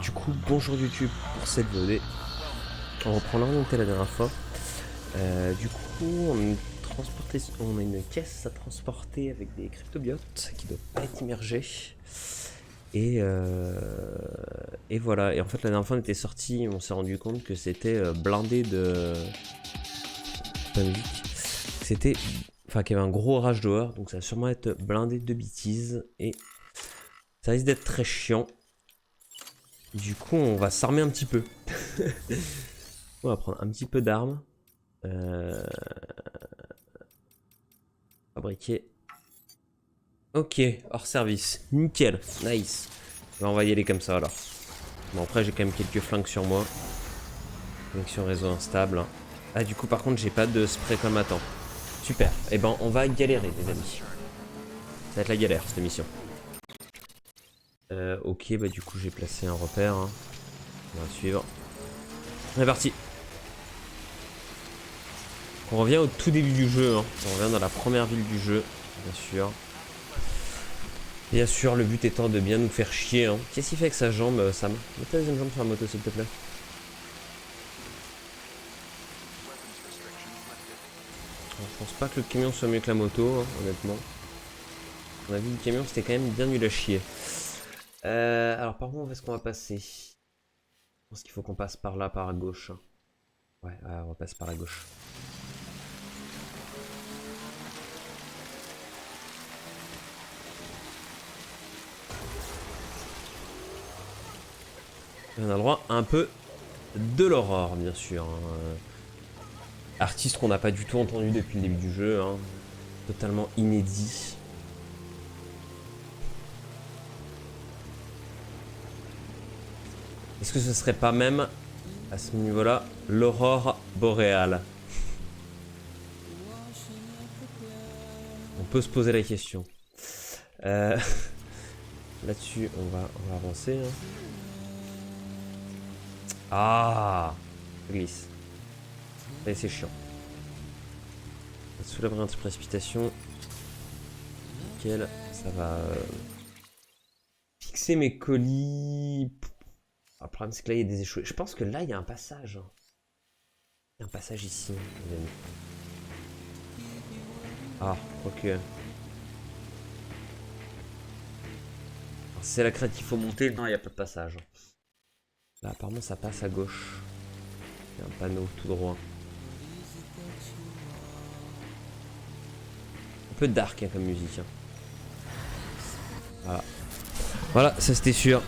Du coup, bonjour YouTube pour cette VOD. On reprend la remontée la dernière fois. Du coup, on a une caisse à transporter avec des cryptobiotes qui ne doivent pas être immergés. Et voilà. Et en fait, la dernière fois, on était sorti, on s'est rendu compte que c'était blindé de. Pas musique. C'était. Enfin, qu'il y avait un gros orage dehors, donc ça va sûrement être blindé de bêtises. Et ça risque d'être très chiant. Du coup, on va s'armer un petit peu. On va prendre un petit peu d'armes. Fabriquer. Ok, hors service. Nickel, nice. On va y aller comme ça alors. Bon, après, j'ai quand même quelques flingues sur moi. Connexion réseau instable. Ah, du coup, par contre, j'ai pas de spray colmatant. Super. Eh ben, on va galérer, les amis. Ça va être la galère, cette émission. Ok, bah du coup, j'ai placé un repère. Hein. On va suivre. On est parti. On revient au tout début du jeu. Hein. On revient dans la première ville du jeu, bien sûr. Bien sûr, le but étant de bien nous faire chier. Hein. Qu'est-ce qu'il fait avec sa jambe, Sam? Mets ta deuxième jambe sur la moto, s'il te plaît. Alors, je pense pas que le camion soit mieux que la moto, hein, honnêtement. On a vu le camion, c'était quand même bien nul à chier. Alors, par contre, où est-ce qu'on va passer? Je pense qu'il faut qu'on passe par là, par à gauche. Ouais, on va passer par la gauche. Et on a le droit à un peu de l'aurore, bien sûr. Hein. Artiste qu'on n'a pas du tout entendu depuis le début du jeu. Hein. Totalement inédit. Est-ce que ce serait pas même, à ce niveau-là, l'aurore boréale? On peut se poser la question. Là-dessus, on va avancer. Hein. Ah, ça glisse. Allez, c'est chiant. Sous l'abri anti-précipitation. Nickel. Ça va fixer mes colis. Le problème, c'est que là, il y a des échoués. Je pense que là, il y a un passage. Il y a un passage ici, les amis. Ah, ok. C'est la crête qu'il faut monter. Non, il n'y a pas de passage. Là, apparemment, ça passe à gauche. Il y a un panneau tout droit. Un peu dark hein, comme musique. Hein. Voilà. Voilà, ça c'était sûr.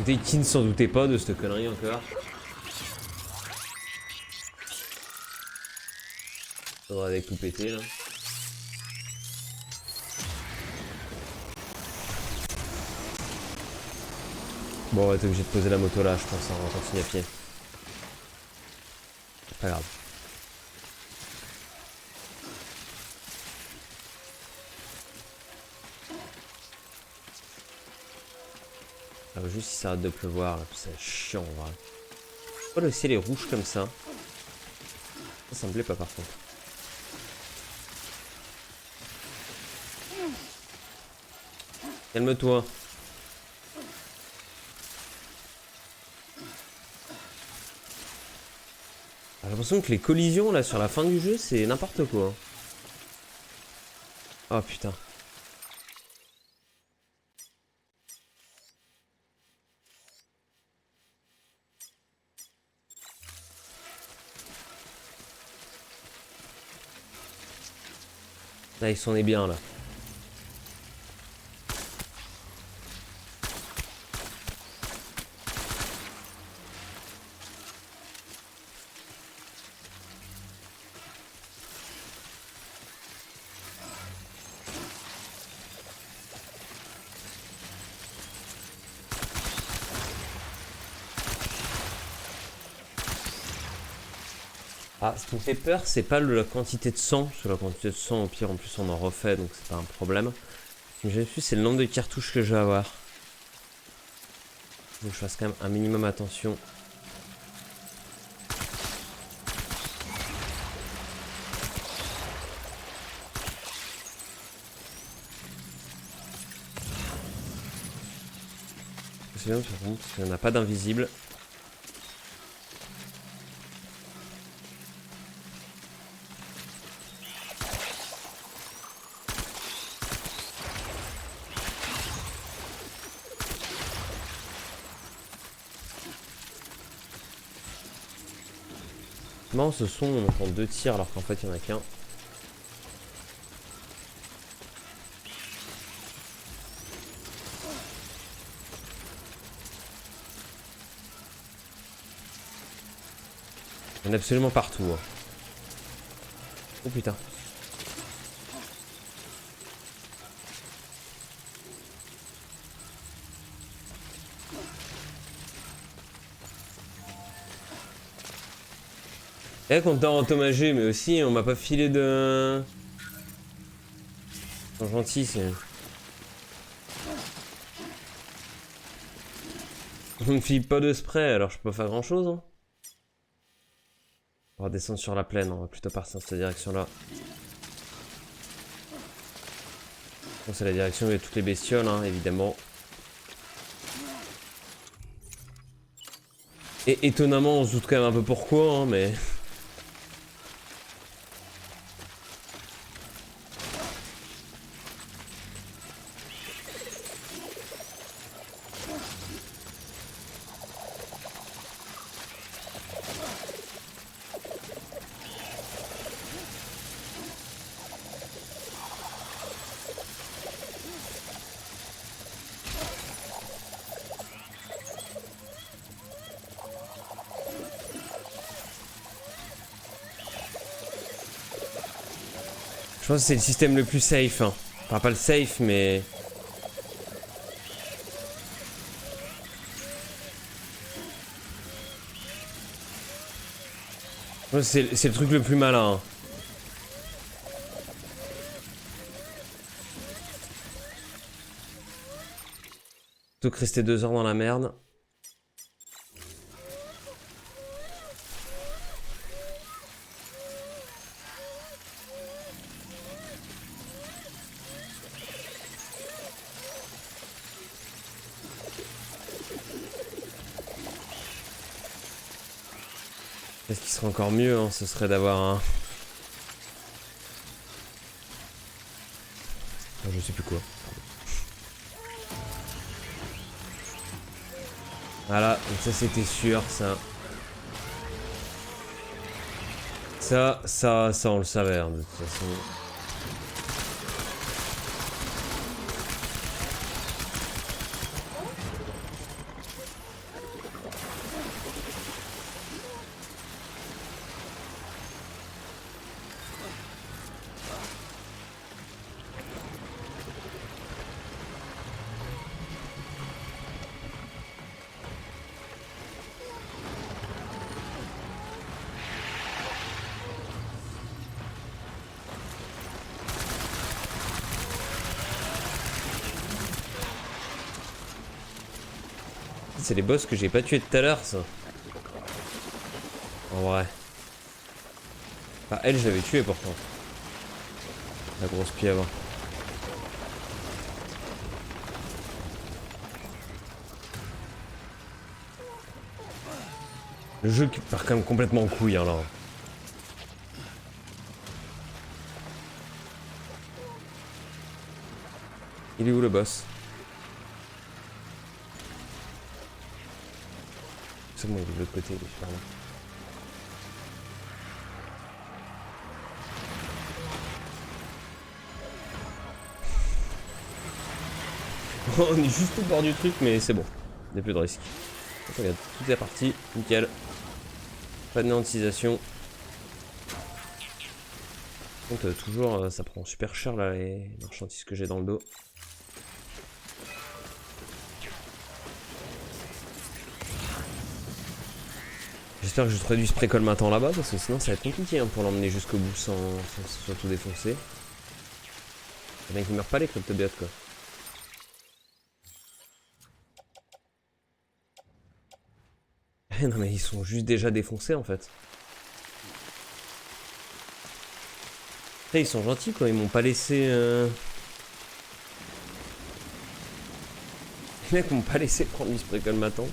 Écoutez, qui ne s'en doutait pas de cette connerie encore. Faudra avec tout péter là. Bon, on va être obligé de poser la moto là, je pense. Hein, on va continuer à pied. C'est pas grave. Alors juste si ça arrête de pleuvoir, là, c'est chiant en vrai. Pourquoi le ciel est rouge comme ça? Ça me plaît pas par contre. Calme-toi. J'ai l'impression que les collisions là sur la fin du jeu c'est n'importe quoi. Oh putain. Là ils sont bien là. Ah, ce qui me fait peur, c'est pas la quantité de sang. Parce que la quantité de sang, au pire, en plus, on en refait, donc c'est pas un problème. Ce qui me gêne plus, c'est le nombre de cartouches que je vais avoir. Donc je fasse quand même un minimum attention. c'est bien par contre, parce qu'il n'y en a pas d'invisible. Non, ce son, on entend 2 tirs alors qu'en fait il n'y en a qu'un. Il y en a absolument partout. Hein. Oh putain. Et qu'on t'a endommagé, mais aussi on m'a pas filé de... Ils sont gentils, c'est... On me file pas de spray, alors je peux pas faire grand chose. Hein. On va descendre sur la plaine, on va plutôt partir dans cette direction-là. Bon, c'est la direction où il y a toutes les bestioles, hein, évidemment. Et étonnamment, on se doute quand même un peu pourquoi, hein, mais... Je pense que c'est le système le plus safe. Hein. Enfin, pas le safe, mais... C'est le truc le plus malin. Hein. Plutôt que rester 2 heures dans la merde. Ce qui serait encore mieux, hein, ce serait d'avoir un... Oh, je sais plus quoi. Voilà, donc ça c'était sûr, ça. Ça on le savait, hein, de toute façon. C'est les boss que j'ai pas tués tout à l'heure, ça. En vrai. Enfin, elle, je l'avais tué pourtant. La grosse pieuvre. Le jeu qui part quand même complètement en couille, hein, là. Il est où le boss? C'est bon, il est de l'autre côté, il est super loin. On est juste au bord du truc, mais c'est bon. Il n'y a plus de risque. Donc, regarde, tout est parti, nickel. Pas de néantisation. Donc toujours, ça prend super cher là les marchandises que j'ai dans le dos. J'espère que je ferai du spray colmatant là-bas parce que sinon ça va être compliqué hein, pour l'emmener jusqu'au bout sans que ce soit tout défoncé. C'est bien qu'ils meurent pas les cryptobiotes quoi. Non mais ils sont juste déjà défoncés en fait. Après, ils sont gentils quoi, ils m'ont pas laissé... mecs m'ont pas laissé prendre du spray colmatant.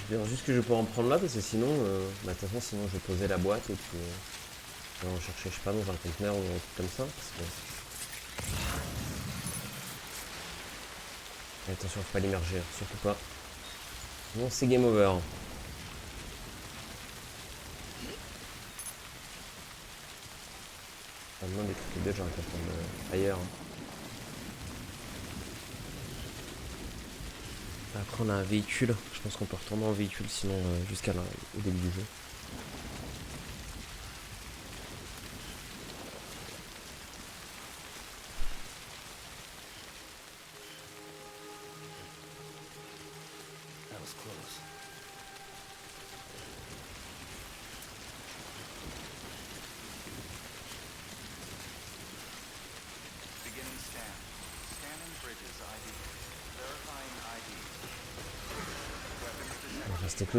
Je vais juste que je peux en prendre là parce que sinon, bah, de toute façon, sinon je vais poser la boîte et puis je vais en chercher, je sais pas, dans un conteneur ou un truc comme ça. Parce que... Et attention, faut pas l'immerger, surtout pas. Non, c'est game over. Maintenant, des trucs de j'aurais pu prendre ailleurs. Après, on a un véhicule. Je pense qu'on peut retourner en véhicule sinon jusqu'à là, au début du jeu.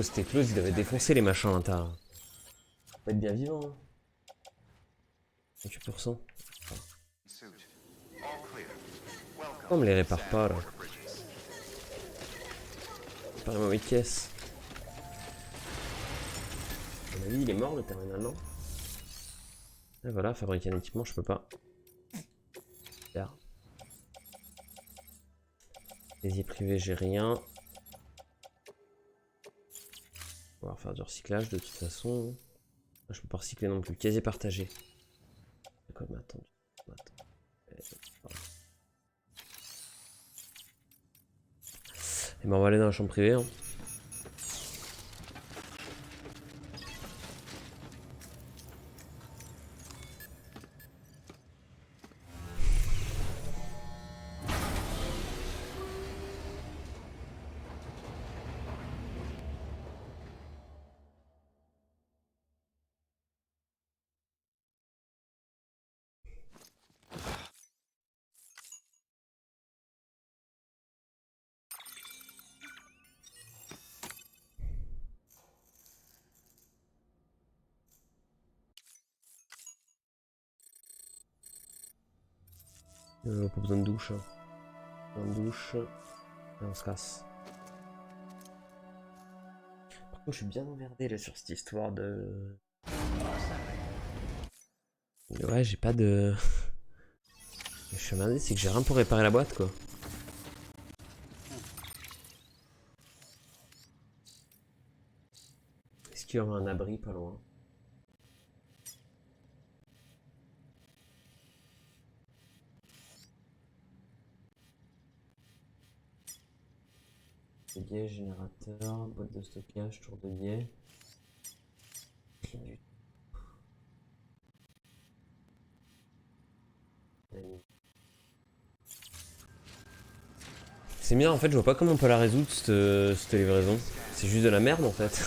C'était close, il avait défoncé les machins à l'intérieur. Ça va être bien vivant. Hein. 28%. On me les répare pas là. Pas vraiment une caisse. À mon avis, il est mort le terminal, non? Et voilà, fabriquer un équipement, je peux pas. Super. Plaisir privé, j'ai rien. On va refaire du recyclage de toute façon. Je peux pas recycler non plus. Casier partagé. D'accord, mais attends. Et ben on va aller dans la chambre privée. Hein. Pas besoin de douche. Hein. Pas besoin de douche. Et on se casse. Par contre, je suis bien emmerdé là sur cette histoire de. Ouais, j'ai pas de. Je suis emmerdé, c'est que j'ai rien pour réparer la boîte quoi. Est-ce qu'il y aura un abri pas loin? Guet, générateur, boîte de stockage, tour de guet. C'est bien en fait, je vois pas comment on peut la résoudre cette livraison. C'est juste de la merde en fait.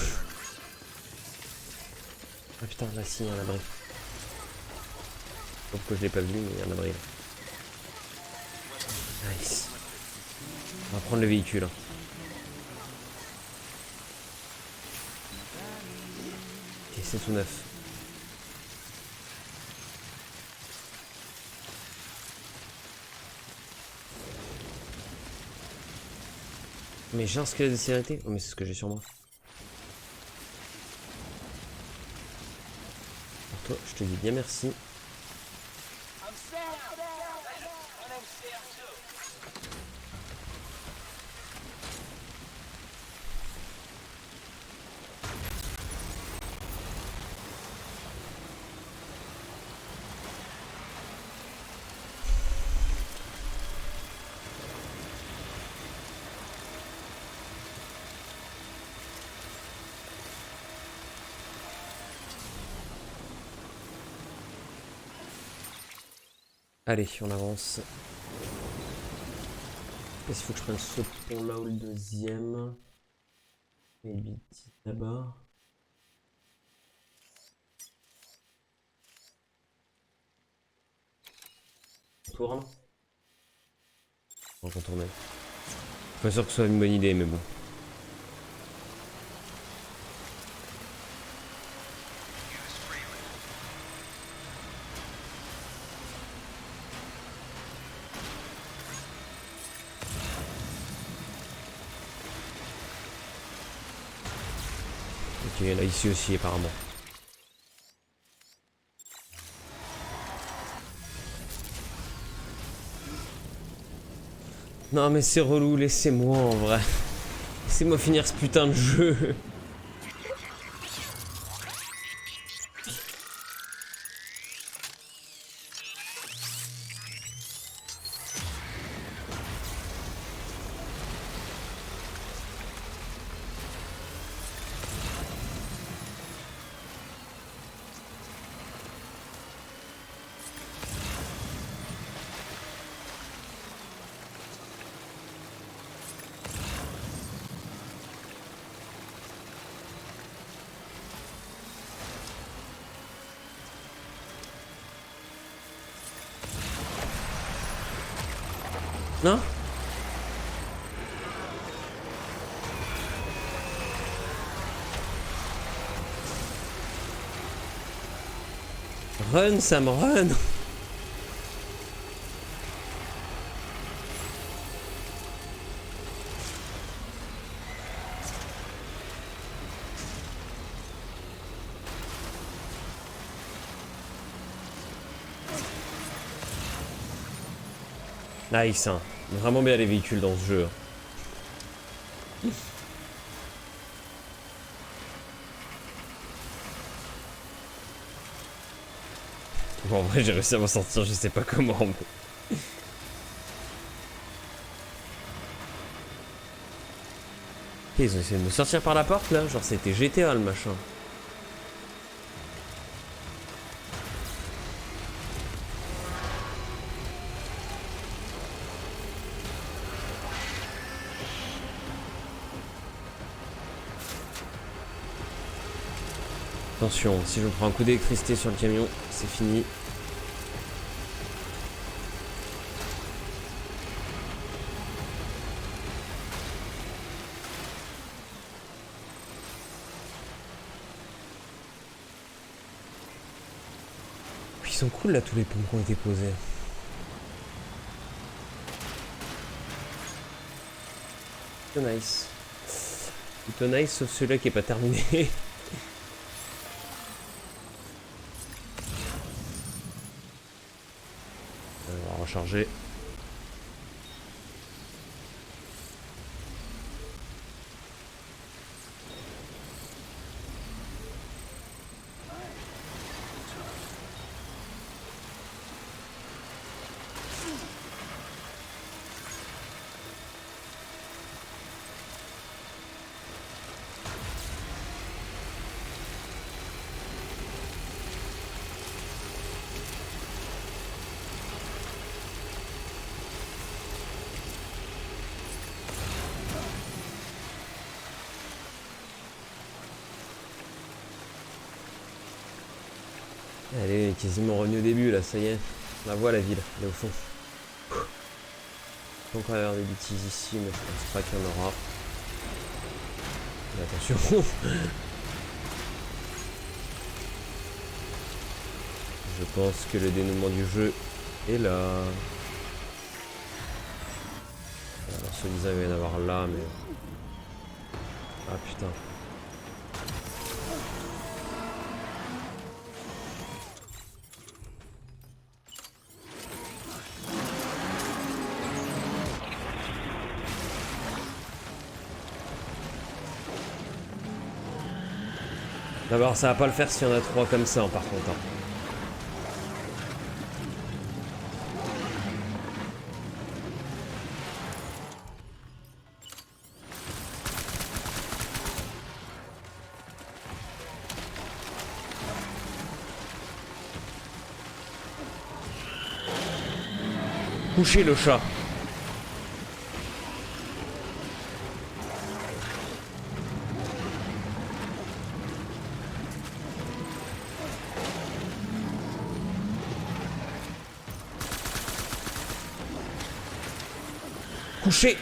Ah putain, là si, il y a un abri. Pourquoi je l'ai pas vu, mais il y a un abri là. Nice. On va prendre le véhicule. Ok, c'est tout neuf. Mais j'ai un squelette de sécurité. Oh mais c'est ce que j'ai sur moi. Pour toi, je te dis bien merci. Allez, on avance. Est-ce qu'il faut que je prenne ce pont là ou le deuxième? Maybe là-bas. On tourne. On va contourner. Pas sûr que ce soit une bonne idée, mais bon. Ok, là ici aussi apparemment. Non mais c'est relou, laissez-moi en vrai. Laissez-moi finir ce putain de jeu. Non? Run, Sam, run! Nice, hein. Vraiment bien les véhicules dans ce jeu. Bon, en vrai, j'ai réussi à m'en sortir, je sais pas comment. Mais... Ils ont essayé de me sortir par la porte là, genre c'était GTA le machin. Attention, si je prends un coup d'électricité sur le camion, c'est fini. Ils sont cool là tous les ponts qui ont été posés. Plutôt nice. Plutôt nice sauf celui-là qui est pas terminé. On va recharger. Elle est quasiment revenue au début là, ça y est. On la voit la ville, elle est au fond. Il peut encore y avoir des bêtises ici, mais je pense pas qu'il y en aura. Mais attention. Je pense que le dénouement du jeu est là. Alors celui-là il va y en avoir là, mais... Ah putain. D'abord, ça va pas le faire s'il y en a 3 comme ça, par contre. Couchez le chat. Couché.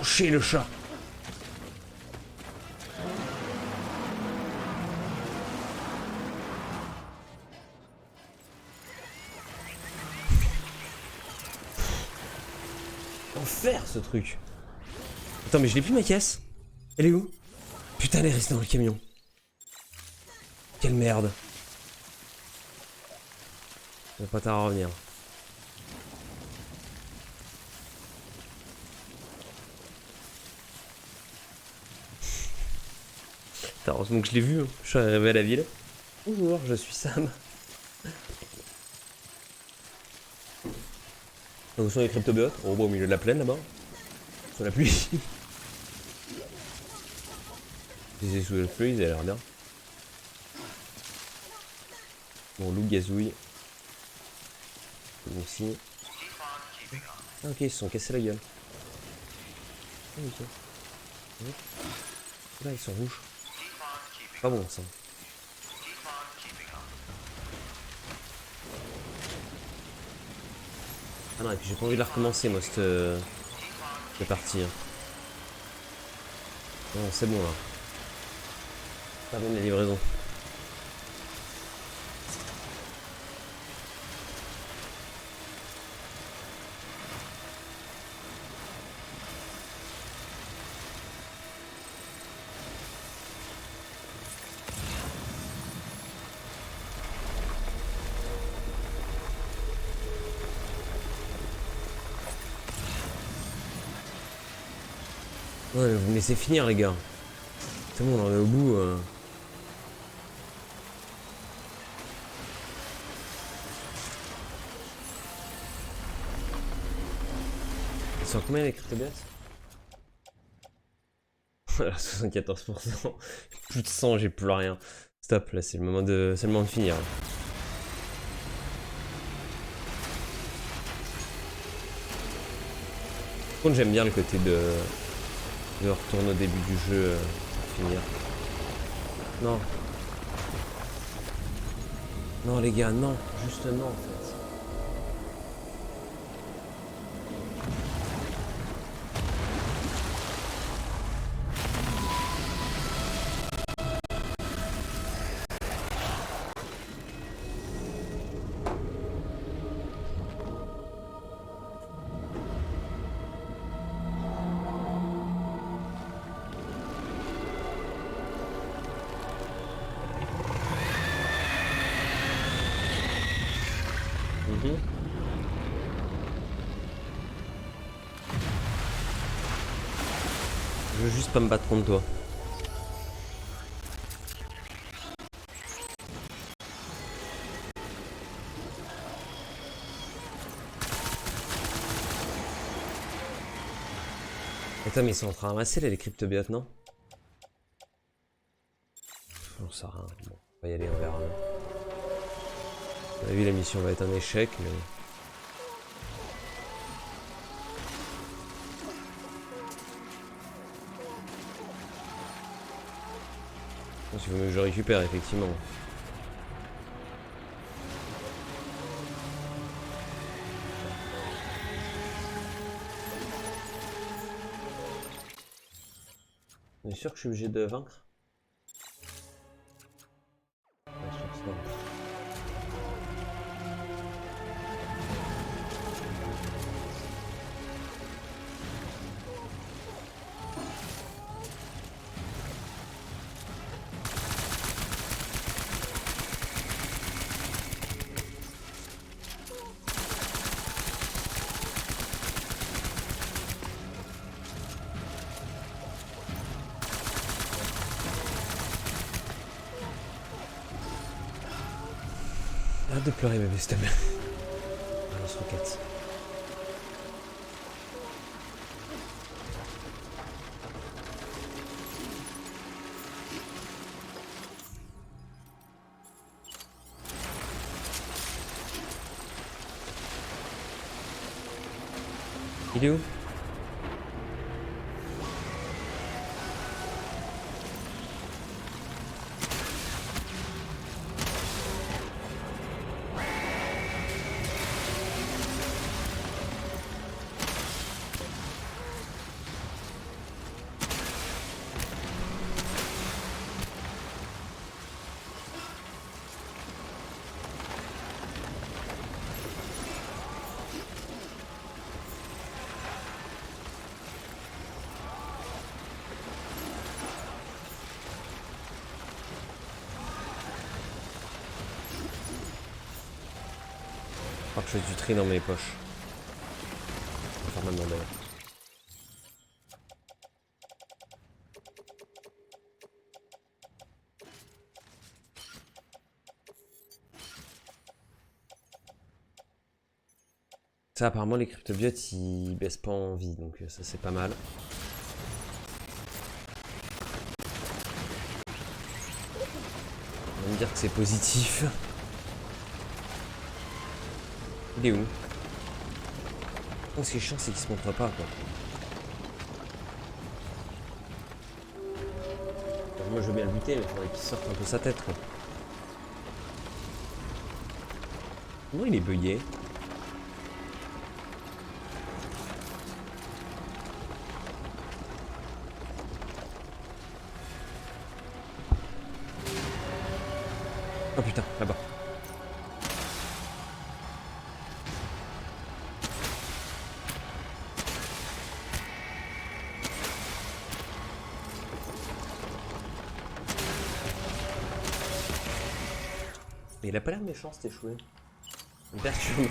Chez le chat. Enfer ce truc. Attends, mais je l'ai plus ma caisse. Elle est où? Putain, elle est restée dans le camion. Quelle merde. Ça va pas tard à revenir. Putain, heureusement que je l'ai vu. Hein. Je suis arrivé à la ville. Bonjour, je suis Sam. Où sont les cryptobiotes? Oh, bon, au milieu de la plaine là-bas. Sur la pluie. Ils sous le feu, ils avaient l'air bien. Bon, loup gazouille. Bon, aussi. Ah, ok, ils se sont cassés la gueule. Ah, ok. Là, ils sont rouges. Pas bon ça. Ah non, et puis j'ai pas envie de la recommencer, moi, cette partie. Hein. Non, c'est bon là. Pas bon la livraison. Ouais, vous me laissez finir les gars. C'est bon, on en est au bout. Ils sont combien les cryptobiotes? 74%. Plus de 100, j'ai plus rien. Stop, là c'est le moment de finir. Par contre j'aime bien le côté de retourner au début du jeu pour finir. Non. Non les gars, non. Juste non en fait. Je veux juste pas me battre contre toi. Attends, mais ils sont en train de ramasser là, les cryptobiotes, non? On sait rien. Bon, on va y aller, on verra. On a vu, la mission va être un échec, mais... Il faut mieux que je récupère, effectivement. On est sûr que je suis obligé de vaincre? Arrête de pleurer bébé, s'il te plaît. Ah, lance roquette. Il est où? crois que je fais du tri dans mes poches. Je vais faire maintenant d'ailleurs. Ça, apparemment, les cryptobiotes, ils baissent pas en vie, donc ça, c'est pas mal. On va me dire que c'est positif. Il est où? Ce qui est chiant, c'est qu'il se montre pas, quoi. Moi, je veux bien le buter, mais il faudrait qu'il sorte un peu sa tête, quoi. Comment il est bugué? Oh putain, là-bas. Mais il a pas l'air méchant cet échoué. Il me perturbe.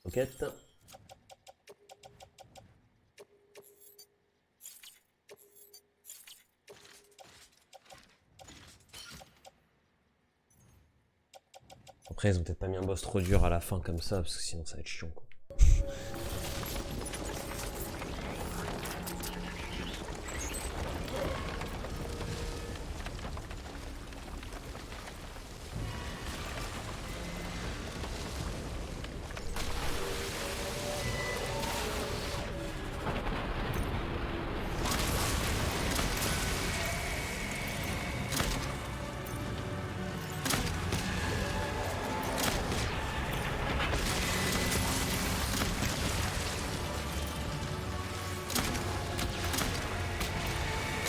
Enquête. Après, ils ont peut-être pas mis un boss trop dur à la fin comme ça, parce que sinon ça va être chiant, quoi.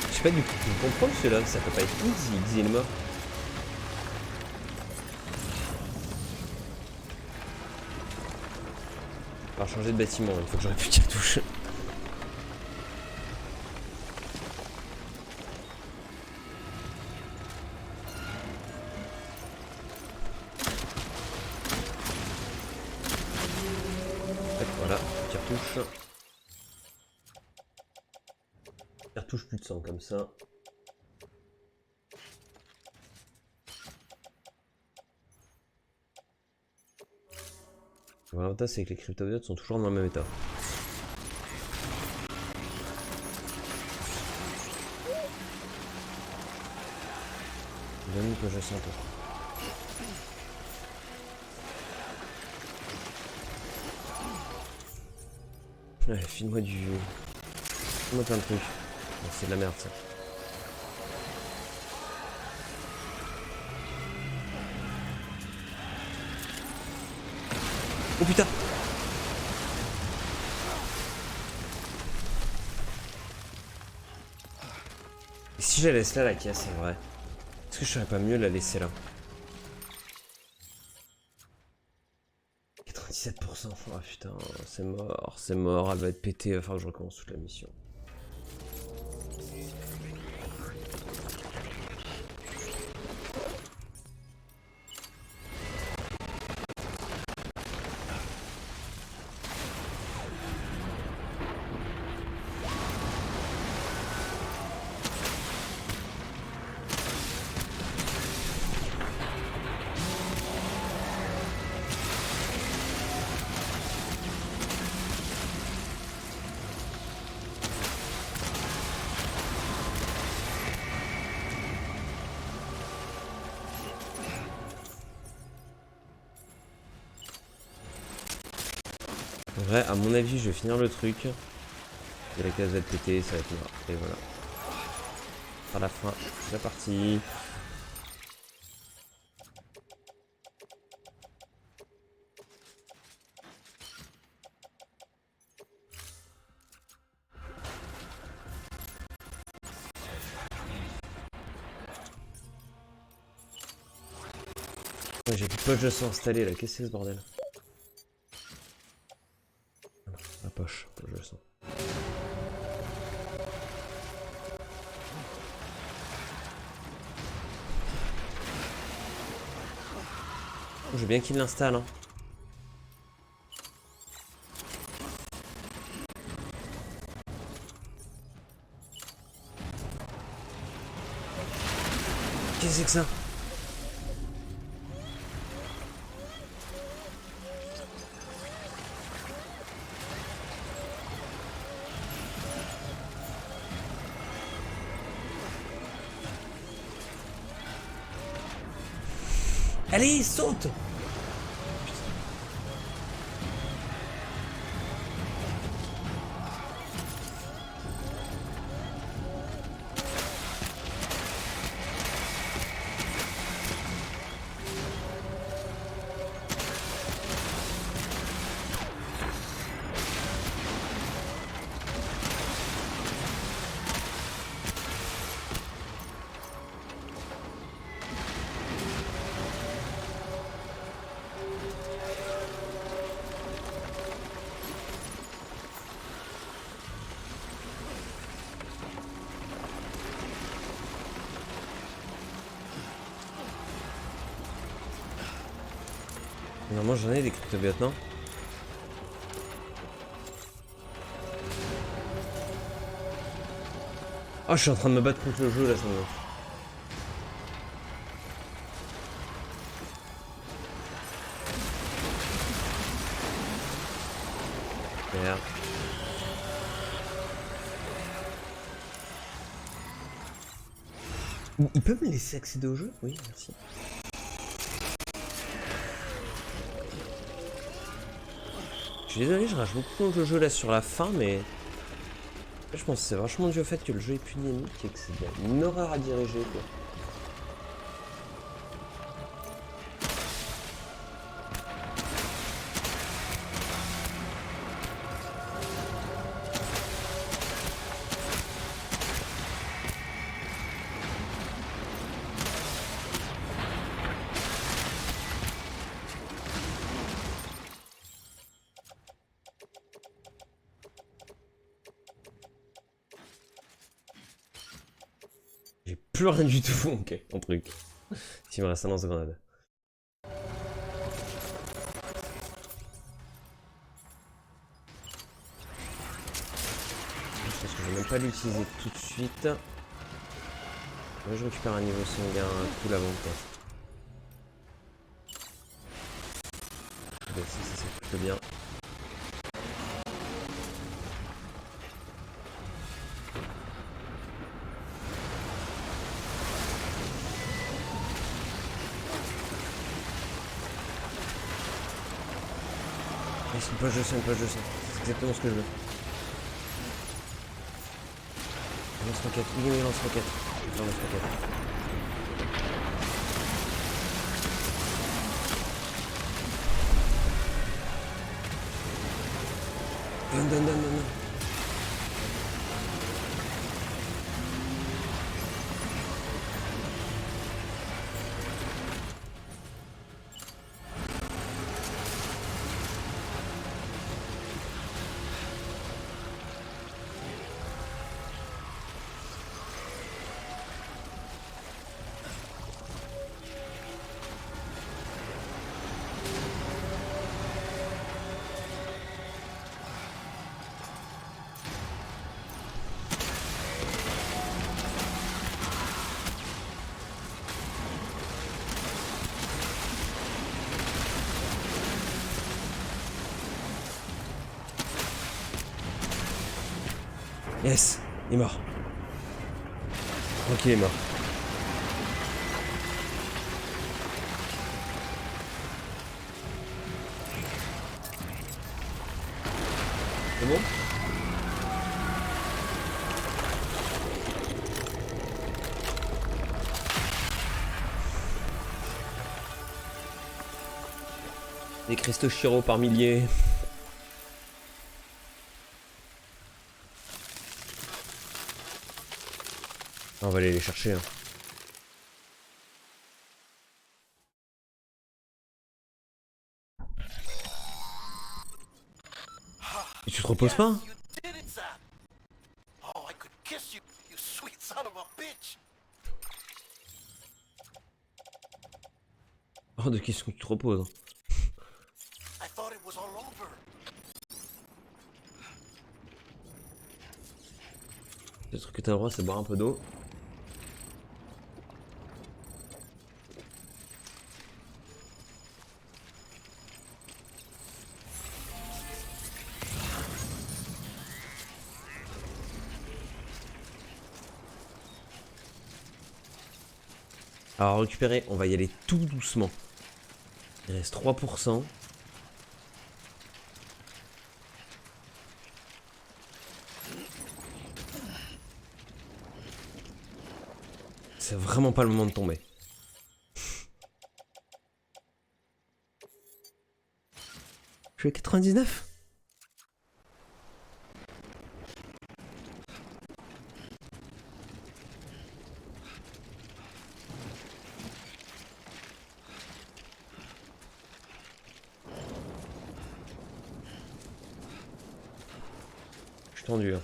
Je sais pas du coup, tu comprends celui-là, ça peut pas être easy, easy est mort. On va changer de bâtiment, il faut que j'aurais pu tirer touche. Voilà, tire-touche. Tire-touche plus de sang comme ça. L'avantage c'est que les cryptobiotes sont toujours dans le même état. Donne que je sens pas. Ouais, file-moi du... File-moi plein de trucs. C'est de la merde ça. Oh putain! Et si je la laisse là la caisse en vrai? Est-ce que je serais pas mieux la laisser là? 97%. Oh putain, c'est mort, elle va être pétée, il va falloir que je recommence toute la mission. En vrai, à mon avis, je vais finir le truc. Et la case va être pétée, ça va être mort. Et voilà. À la fin, c'est la partie. Ouais, j'ai plus de poche de sang installée là, qu'est-ce que c'est ce bordel? La poche de sang. Je veux bien qu'il l'installe. Hein. Qu'est-ce que c'est que ça? Allez, saute! Non, moi j'en ai des cryptobiotes, non? Oh, je suis en train de me battre contre le jeu là, ça me... Merde. Il peut me laisser accéder au jeu? Oui, merci. Je suis désolé, je rage beaucoup contre le jeu là sur la fin, mais... Je pense que c'est vachement dû au fait que le jeu est plus dynamique et que c'est une horreur à diriger, quoi. J'ai plus rien du tout, ok, mon truc. S'il me reste un lance-grenade. Je pense que je vais même pas l'utiliser tout de suite. Là, je récupère un niveau sanguin cool avant peut-être. Ça c'est plutôt bien. C'est une poche de sang, une poche de sang. C'est exactement ce que je veux. Lance-roquette, il est où les lance-roquettes? Non, lance-roquette. Donne. Yes, il est mort. Ok, il est mort. C'est bon? Des cristaux chiro par milliers. On va aller les chercher. Hein. Et tu te reposes pas hein? Oh, de question que tu te reposes. Le truc que t'as le droit, c'est boire un peu d'eau. Alors récupérer, on va y aller tout doucement. Il reste 3%. C'est vraiment pas le moment de tomber. Je suis à 99. Je suis tendu. Hein.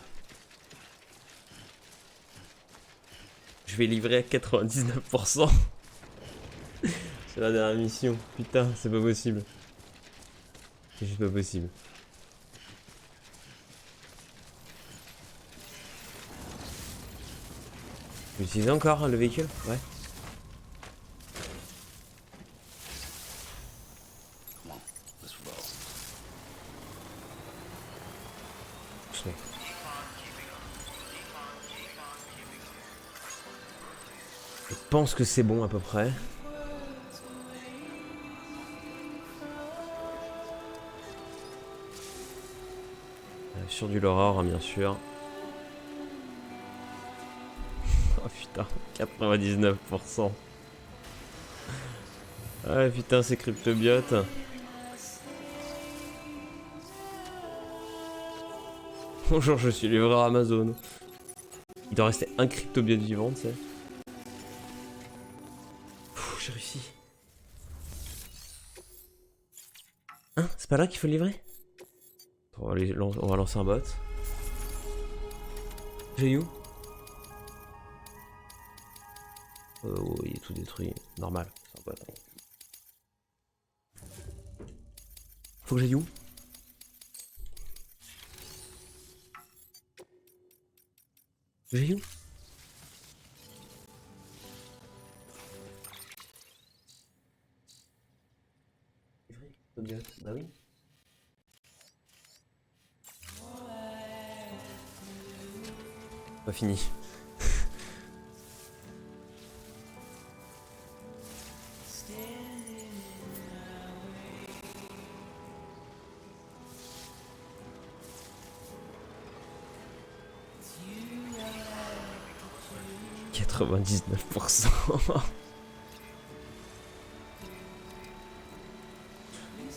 Je vais livrer à 99%. C'est la dernière mission. Putain, c'est pas possible. C'est juste pas possible. Vous utilisez encore le véhicule? Ouais. Doucement. Je pense que c'est bon à peu près. Sur du l'aurore, hein, bien sûr. Oh putain, 99%. Ah putain, c'est cryptobiote. Bonjour, je suis livreur Amazon. Il doit rester un cryptobiote vivant, tu sais. J'ai réussi. Hein? C'est pas là qu'il faut le livrer? On va lancer un bot. J'ai où? Oh, il est tout détruit. Normal, c'est un bot. Faut que j'aille où? J'ai où? Bah oui. Pas fini. « 99%.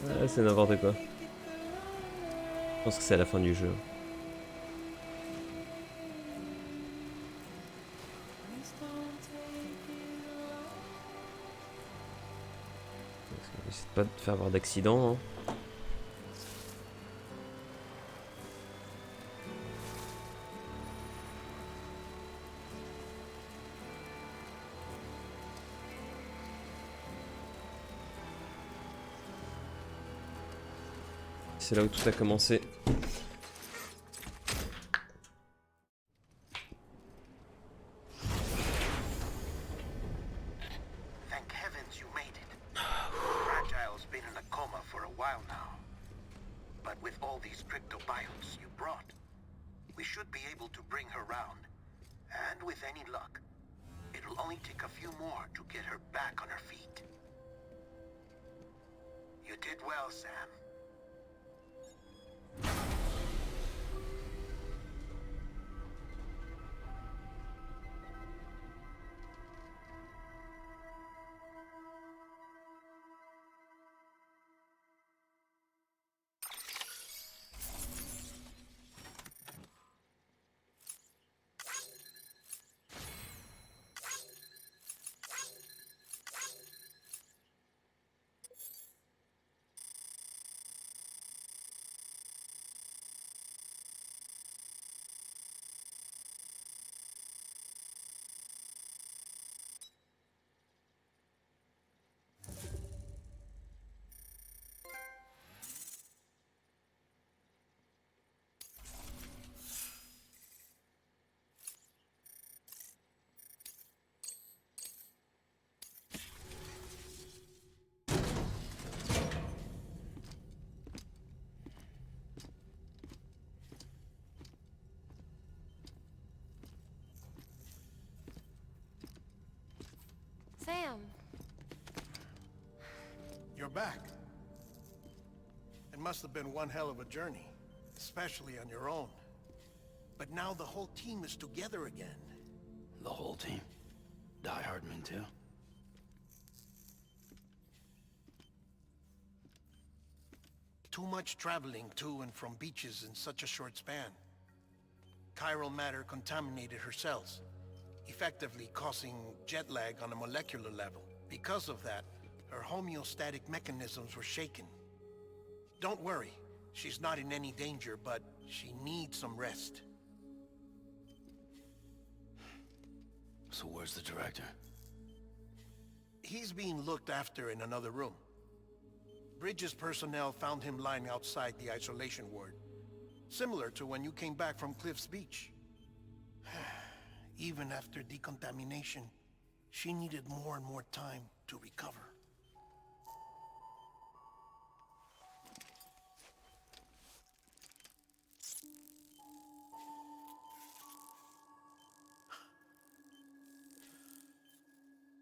Ah, c'est n'importe quoi. Je pense que c'est à la fin du jeu. N'essaie pas de faire avoir d'accident. Hein. C'est là où tout a commencé. Thank heavens you made it. Fragile's been in a coma for a while now. But with all these cryptobiotes you brought, we should be able to bring her round. And with any luck, it'll only take a few more to get her back on her feet. You did well, Sam. Sam. You're back. It must have been one hell of a journey, especially on your own. But now the whole team is together again. The whole team? Die Hardman too? Too much traveling to and from beaches in such a short span. Chiral matter contaminated her cells, effectively causing jet lag on a molecular level. Because of that, her homeostatic mechanisms were shaken. Don't worry, she's not in any danger, but she needs some rest. So where's the director? He's being looked after in another room. Bridges personnel found him lying outside the isolation ward. Similar to when you came back from Cliff's Beach. Even after decontamination, she needed more and more time to recover.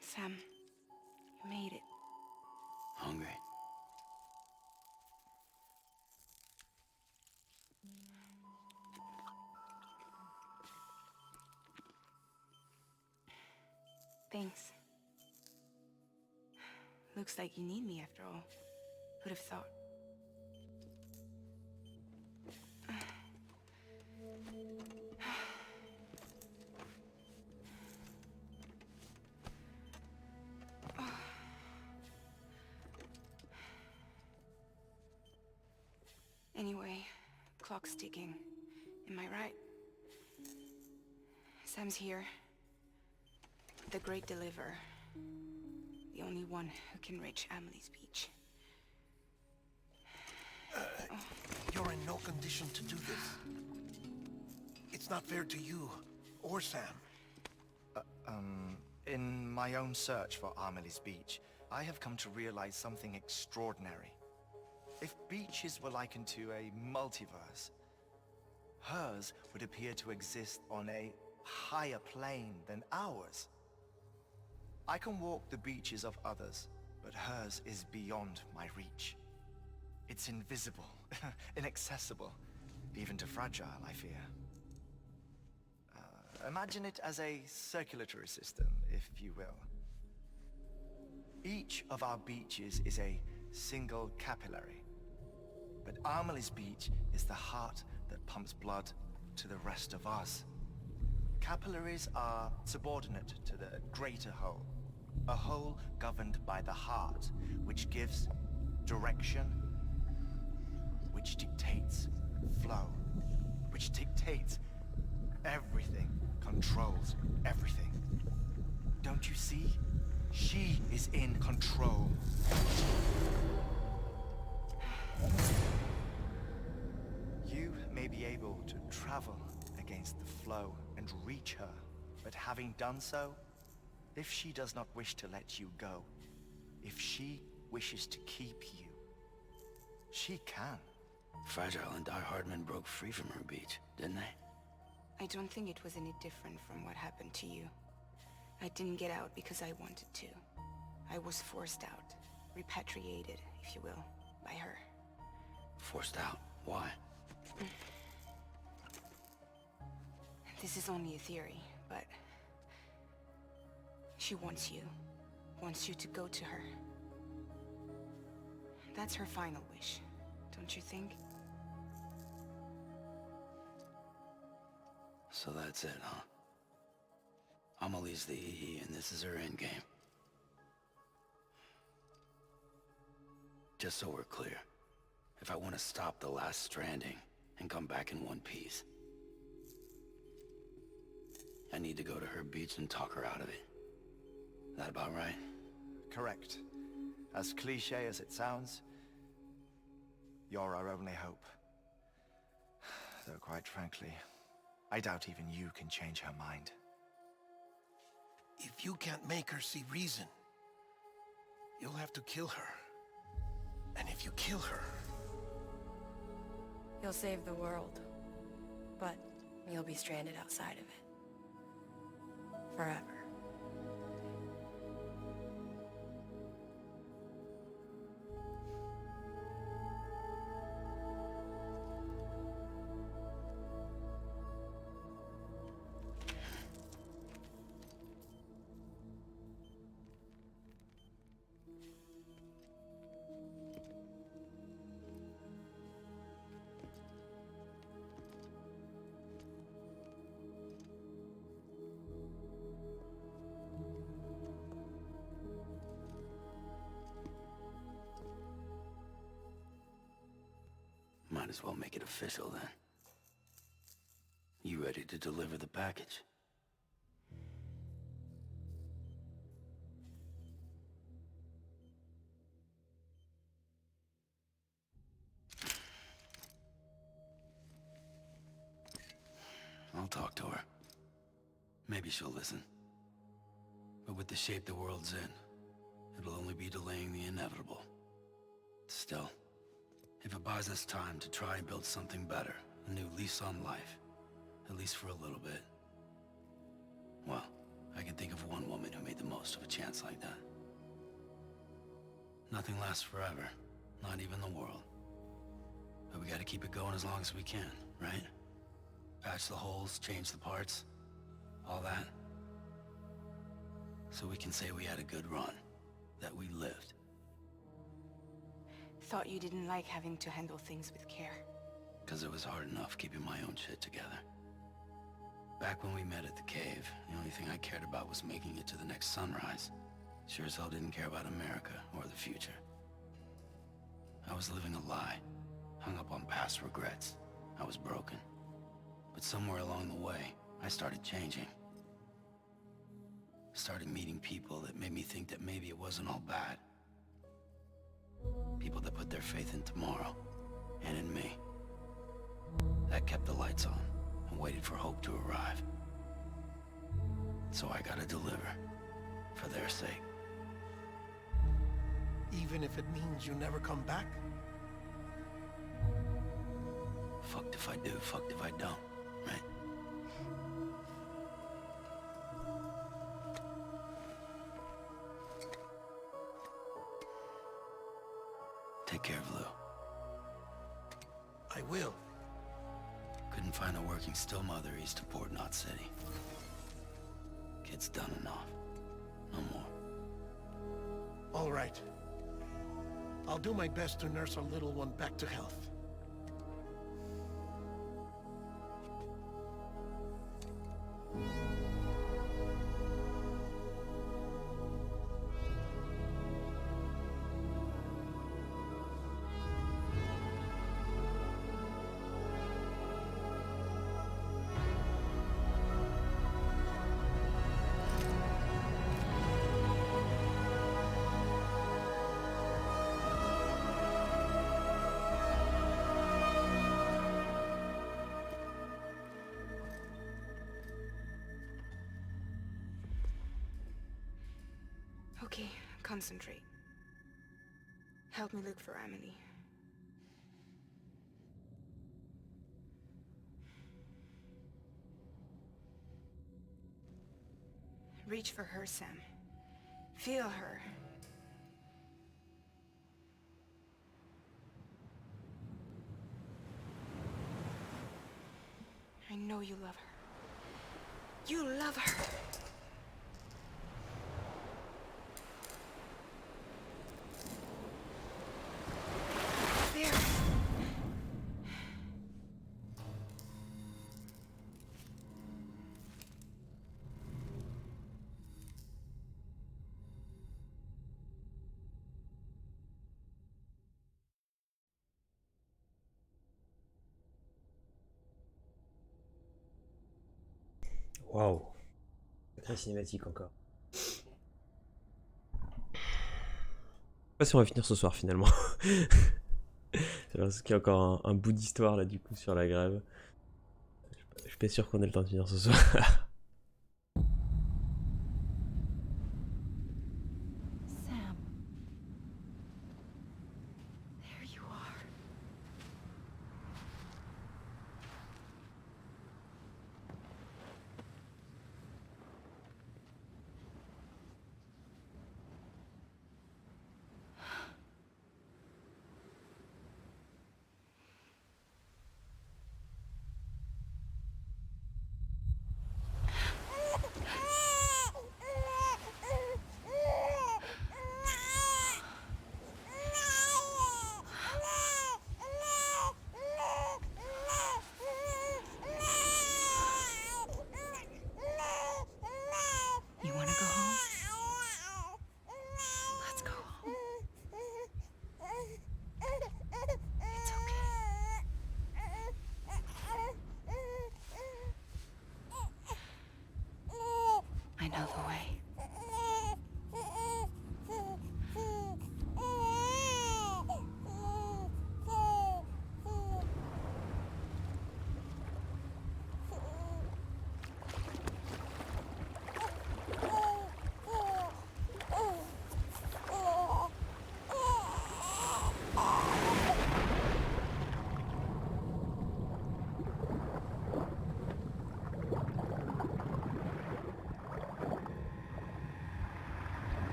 Sam, you made it. Hungry? Thanks. Looks like you need me after all. Who'd have thought? Anyway, clock's ticking. Am I right? Sam's here. The great deliverer. The only one who can reach Amelie's beach. You're in no condition to do this. It's not fair to you, or Sam. In my own search for Amelie's beach, I have come to realize something extraordinary. If beaches were likened to a multiverse, hers would appear to exist on a higher plane than ours. I can walk the beaches of others, but hers is beyond my reach. It's invisible, inaccessible, even to fragile, I fear. Imagine it as a circulatory system, if you will. Each of our beaches is a single capillary, but Amelie's beach is the heart that pumps blood to the rest of us. Capillaries are subordinate to the greater whole, a whole governed by the heart, which gives direction, which dictates flow, which dictates everything, controls everything. Don't you see? She is in control. You may be able to travel against the flow and reach her, but having done so, if she does not wish to let you go, if she wishes to keep you, she can. Fragile and Die Hardman broke free from her beach, didn't they? I don't think it was any different from what happened to you. I didn't get out because I wanted to. I was forced out, repatriated, if you will, by her. Forced out? Why? This is only a theory, but she wants you to go to her. That's her final wish, don't you think? So that's it, huh? Amelie's the EE and this is her endgame. Just so we're clear, if I want to stop the last stranding and come back in one piece, I need to go to her beach and talk her out of it. That about right? Correct. As cliche as it sounds, you're our only hope. Though quite frankly, I doubt even you can change her mind. If you can't make her see reason, you'll have to kill her. And if you kill her... You'll save the world, but you'll be stranded outside of it. Forever. might as well make it official then. You ready to deliver the package? I'll talk to her. Maybe she'll listen. But with the shape the world's in, it'll only be delaying the inevitable. Still, if it buys us time to try and build something better, a new lease on life, at least for a little bit, well, I can think of one woman who made the most of a chance like that. Nothing lasts forever, not even the world. But we gotta keep it going as long as we can, right? Patch the holes, change the parts, all that. So we can say we had a good run, that we lived. Thought you didn't like having to handle things with care. Because it was hard enough keeping my own shit together. Back when we met at the cave, the only thing I cared about was making it to the next sunrise. Sure as hell didn't care about America or the future. I was living a lie, hung up on past regrets. I was broken. But somewhere along the way, I started changing. Started meeting people that made me think that maybe it wasn't all bad. People that put their faith in tomorrow, and in me. That kept the lights on, and waited for hope to arrive. So I gotta deliver, for their sake. Even if it means you never come back? Fucked if I do, fucked if I don't, right? Take care of Lou. I will. Couldn't find a working still mother east of Port Knot City. Kid's done enough. No more. All right. I'll do my best to nurse our little one back to health. Okay, concentrate. Help me look for Emily. Reach for her, Sam. Feel her. I know you love her. You love her. There. Waouh. Très cinématique encore. Je sais pas si on va finir ce soir finalement. Parce qu'il y a encore un bout d'histoire là du coup sur la grève. Je suis pas sûr qu'on ait le temps de finir ce soir. Sam. There you are.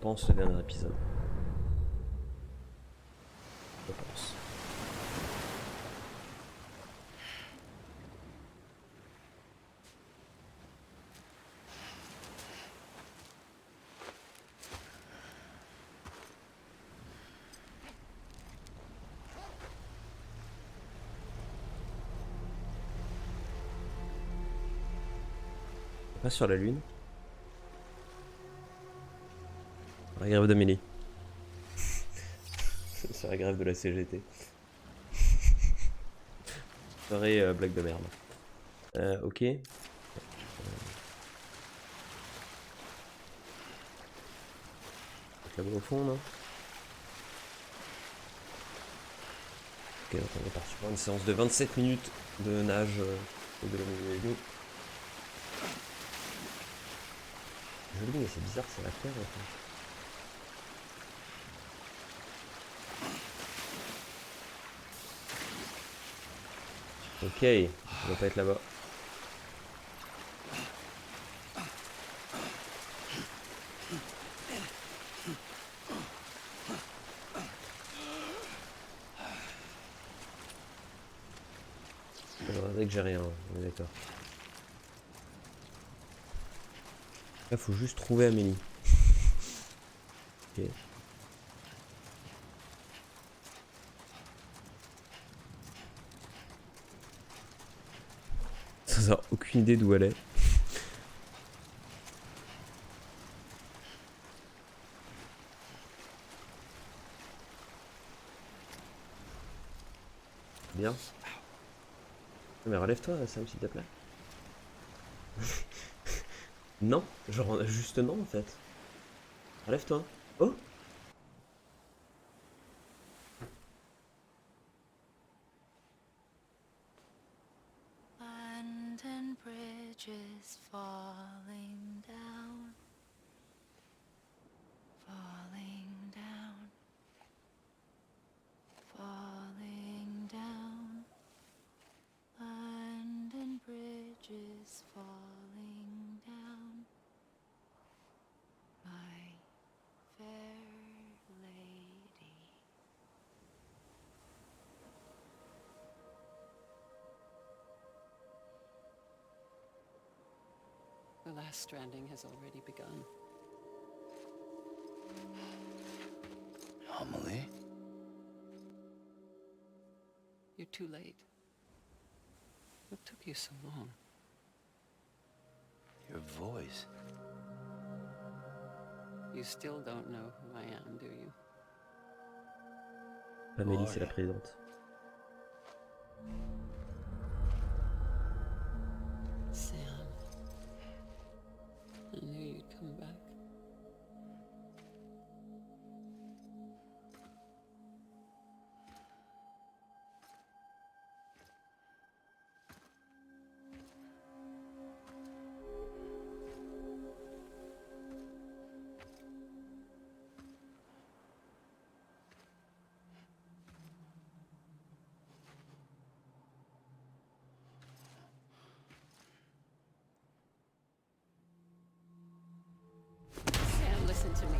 pense, le dernier épisode. Je pense. Pas sur la lune. La grève d'Amélie. C'est la grève de la CGT. Soirée blague de merde. Ok. Là-bas au fond, non? Ok, donc on est parti pour une séance de 27 minutes de nage au de la vidéo. Joli, mais c'est bizarre, c'est la terre en fait. Ok, on va pas être là-bas. Dès que j'ai rien, on est d'accord. Là, faut juste trouver Amélie. Ok. Sans avoir aucune idée d'où elle est. Bien. Mais relève-toi, Sam, s'il te plaît. Non, genre juste non en fait. Relève-toi. Oh! London Bridge is falling down, falling down, falling down. London Bridge is falling down, my fair lady. The last stranding has already begun. Amelie? You're too late. What took you so long? Your voice. You still don't know who I am, do you? Amélie, c'est la présidente. Sam. I knew you'd come back. Sam, listen to me.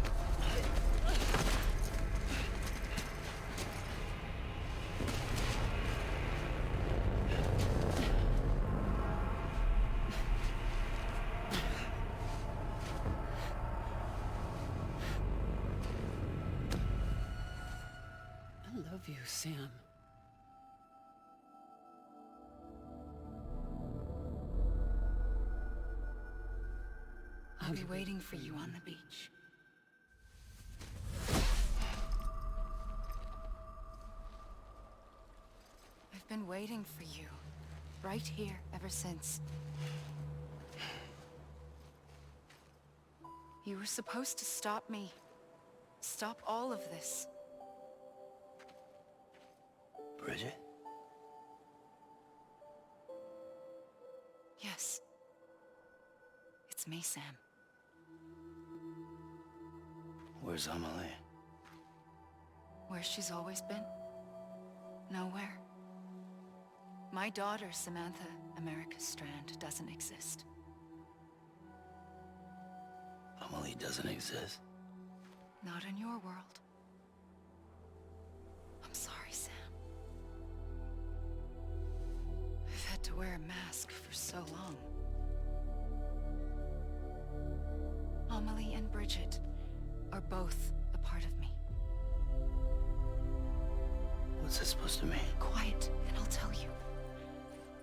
I love you, Sam. I'll be waiting for you on the beach. I've been waiting for you, right here, ever since. You were supposed to stop me. Stop all of this. Bridget? Yes. It's me, Sam. Where's Amelie? Where she's always been? Nowhere. My daughter, Samantha America Strand, doesn't exist. Amelie doesn't exist. Not in your world. I'm sorry, Sam. I've had to wear a mask for so long. Amelie and Bridget are both a part of me. What's this supposed to mean? Quiet, and I'll tell you.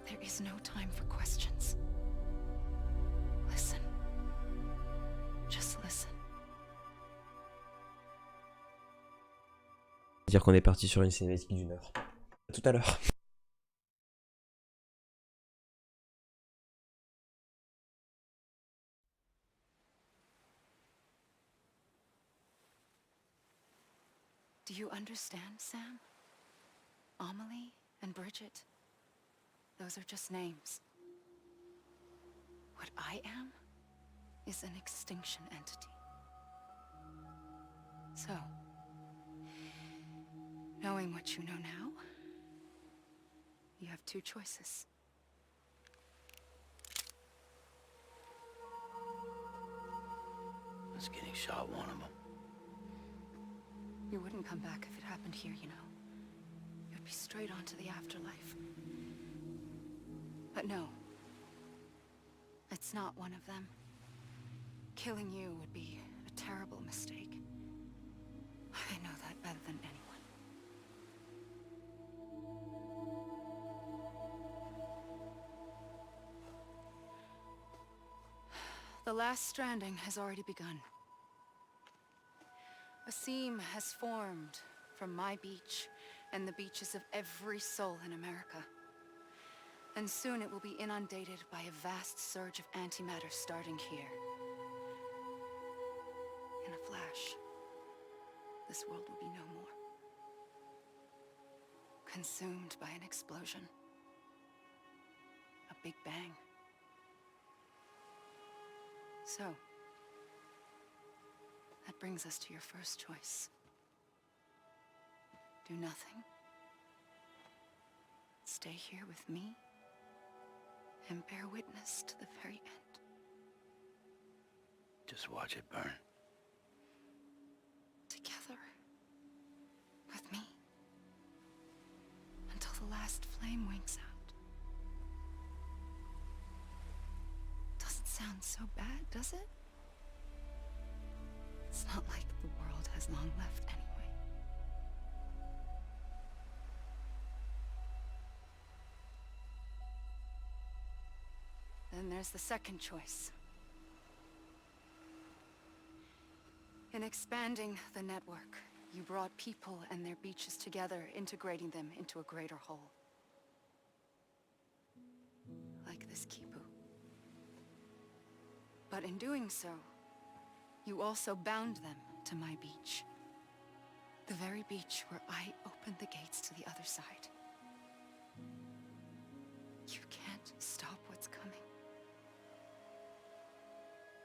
There is no time for questions. Listen. Just listen. Dire qu'on est parti sur une cinématique d'1 heure. À tout à l'heure. Do you understand, Sam? Amelie and Bridget, those are just names. What I am is an extinction entity. So, knowing what you know now, you have two choices. Was getting shot one of them. You wouldn't come back if it happened here, you know. You'd be straight on to the afterlife. But no. It's not one of them. Killing you would be a terrible mistake. I know that better than anyone. The last stranding has already begun. A seam has formed from my beach and the beaches of every soul in America. And soon it will be inundated by a vast surge of antimatter starting here. In a flash, this world will be no more. Consumed by an explosion. A big bang. So, that brings us to your first choice. Do nothing. Stay here with me and bear witness to the very end. Just watch it burn. Together. With me. Until the last flame winks out. Doesn't sound so bad, does it? It's not like the world has long left anyway. Then there's the second choice. In expanding the network, you brought people and their beaches together, integrating them into a greater whole. Like this Kipu. But in doing so, you also bound them to my beach. The very beach where I opened the gates to the other side. You can't stop what's coming.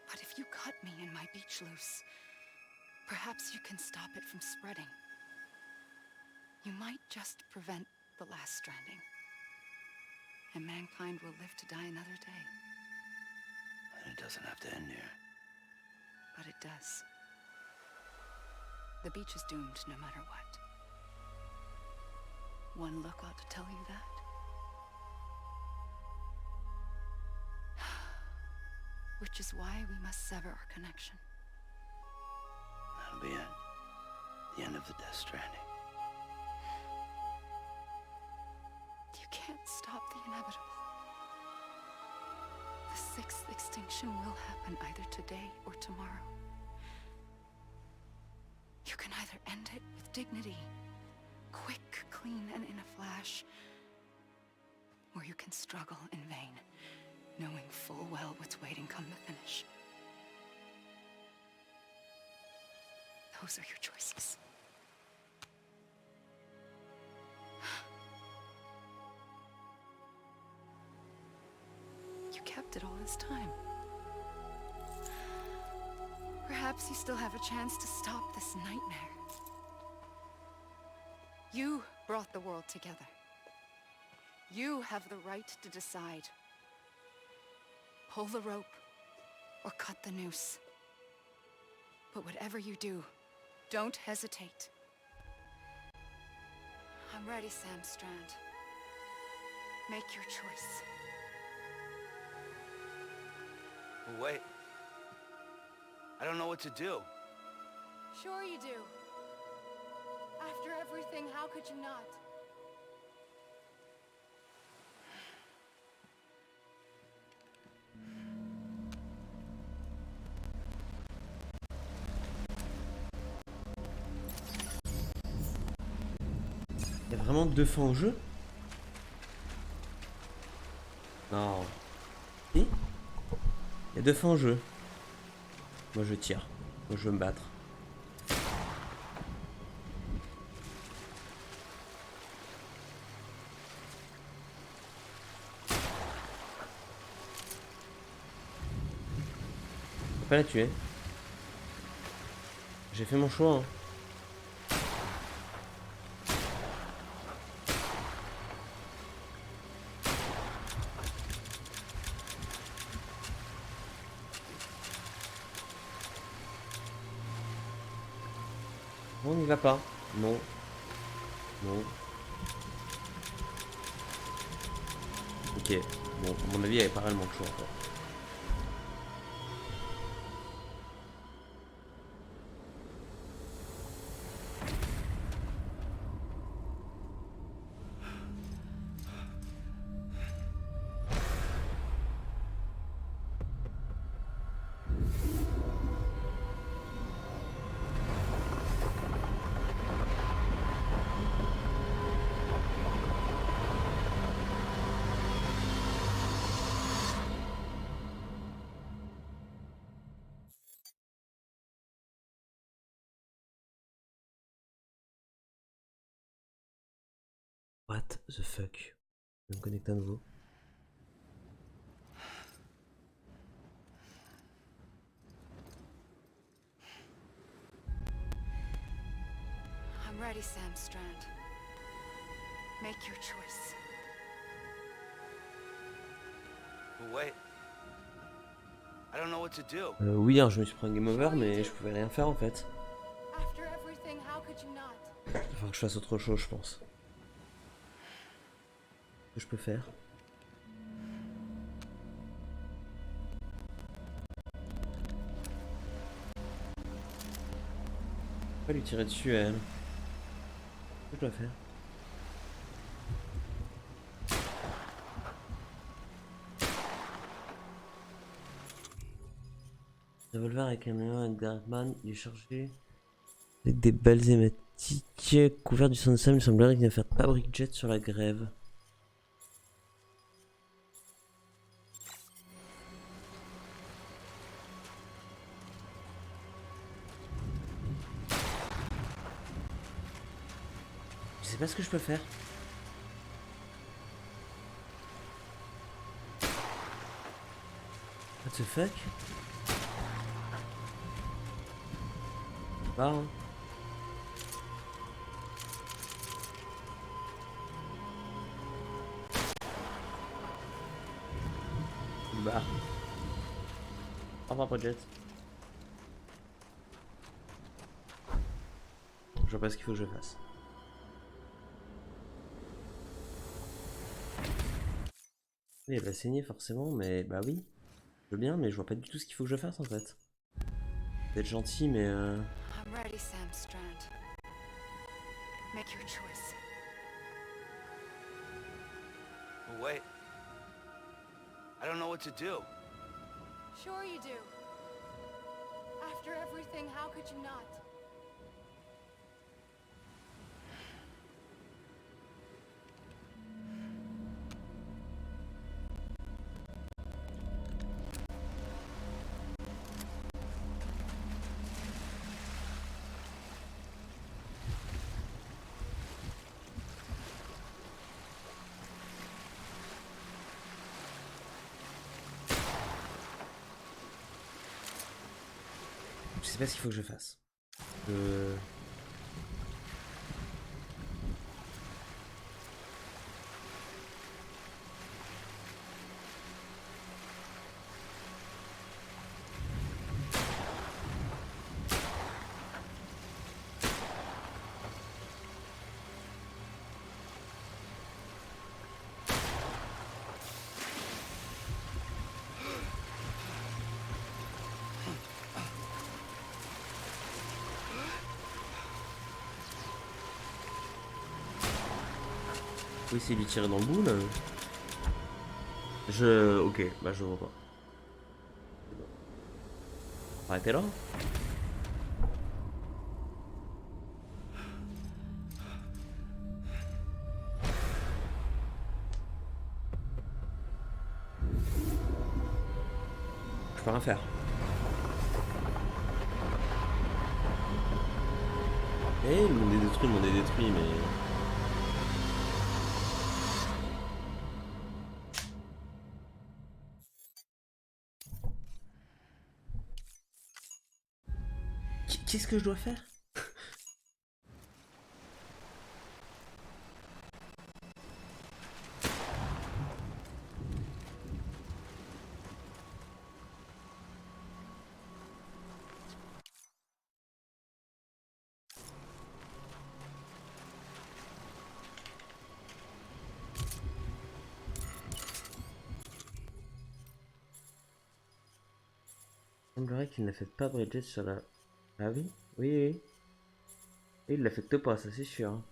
But if you cut me and my beach loose, perhaps you can stop it from spreading. You might just prevent the last stranding. And mankind will live to die another day. And it doesn't have to end here. But it does. The beach is doomed no matter what. One look ought to tell you that. Which is why we must sever our connection. That'll be it. The end of the Death Stranding. You can't stop the inevitable. The sixth extinction will happen either today or tomorrow. You can either end it with dignity, quick, clean, and in a flash, or you can struggle in vain, knowing full well what's waiting come the finish. Those are your choices. You kept it all this time. Perhaps you still have a chance to stop this nightmare. You brought the world together. You have the right to decide. Pull the rope or cut the noose. But whatever you do, Don't hesitate. I'm ready, Sam Strand. Make your choice. But wait. I don't know what to do. Sure you do. After everything, how could you not? Il y a vraiment 2 fins au jeu? Non. Si? Il y a 2 fins au jeu. Moi je tire. Moi je veux me battre. Faut pas la tuer. J'ai fait mon choix. Hein. On n'y va pas. Non. Non. Ok. Bon, à mon avis, il y avait pas réellement de choix. En fait. What the fuck? Je vais me connecter à nouveau. I'm ready, Sam Strand. Make your choice. But wait. I don't know what to do. Oui, hein, je me suis pris un game over, mais je pouvais rien faire en fait. After everything, how could you not? Il va falloir que je fasse autre chose, je pense. Que je peux faire. Pas lui tirer dessus à elle. Qu'est-ce que je dois faire? Revolver avec un Garman, il est chargé avec des balles hématiques couvertes du sang de Sam. Il semblerait qu'il vient faire pas brick jet sur la grève. Je sais pas ce que je peux faire. What the fuck? Bah, hein. Bah. Au revoir, Project. Je vois pas ce qu'il faut que je fasse. Oui, elle va saigner forcément, mais bah oui. Je veux bien, mais je vois pas du tout ce qu'il faut que je fasse en fait. D'être gentil, mais I'm ready, Sam Strand. Make your choice. But wait. I don't know what to do. Sure you do. After everything, how could you not? je sais pas ce qu'il faut que je fasse. Faut essayer de lui tirer dans le bout là. Ok, bah je vois pas. Arrêtez là. Je peux rien faire. Eh, le monde est détruit, mais... Qu'est-ce que je dois faire? Il semblerait qu'il n'affecte pas Bridget sur la... Ah oui? Oui, oui. Et il l'affecte pas, ça c'est sûr. Hein.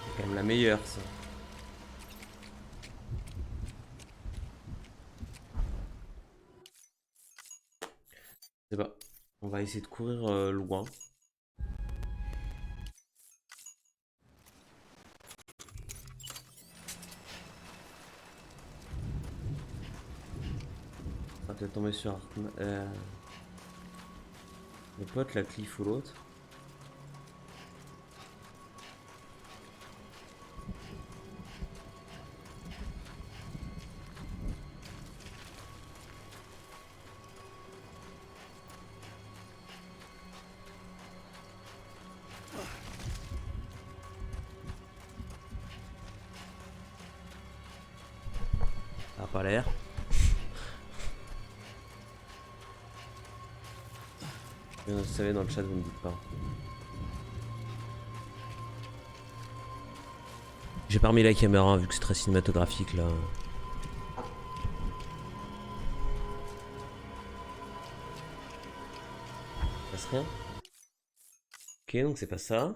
C'est quand même la meilleure, ça. Je sais pas. On va essayer de courir loin. On va peut-être tomber sur le pote, la cliff ou l'autre. Ça a pas l'air. Vous savez, dans le chat, vous me dites pas. J'ai pas remis la caméra vu que c'est très cinématographique là. Ça passe rien. Ok, donc c'est pas ça.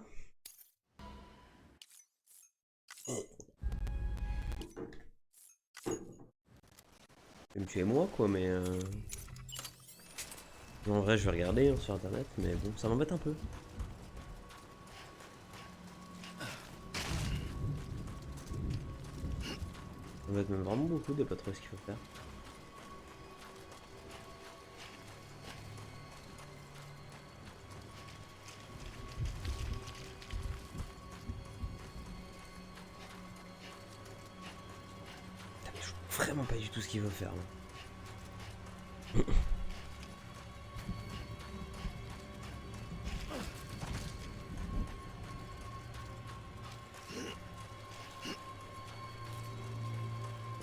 Je vais me tuer moi quoi, mais en vrai je vais regarder hein, sur internet, mais bon, ça m'embête un peu. Ça m'embête même vraiment beaucoup de pas trouver ce qu'il faut faire. Putain, mais je vois vraiment pas du tout ce qu'il faut faire là.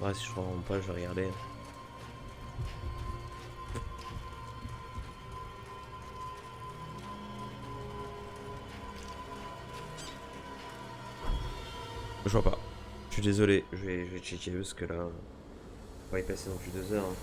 Ouais, si je crois vraiment pas, je vais regarder. Je vois pas. Je suis désolé, je vais checker parce que là, on va pas y passer non plus 2 heures. Hein.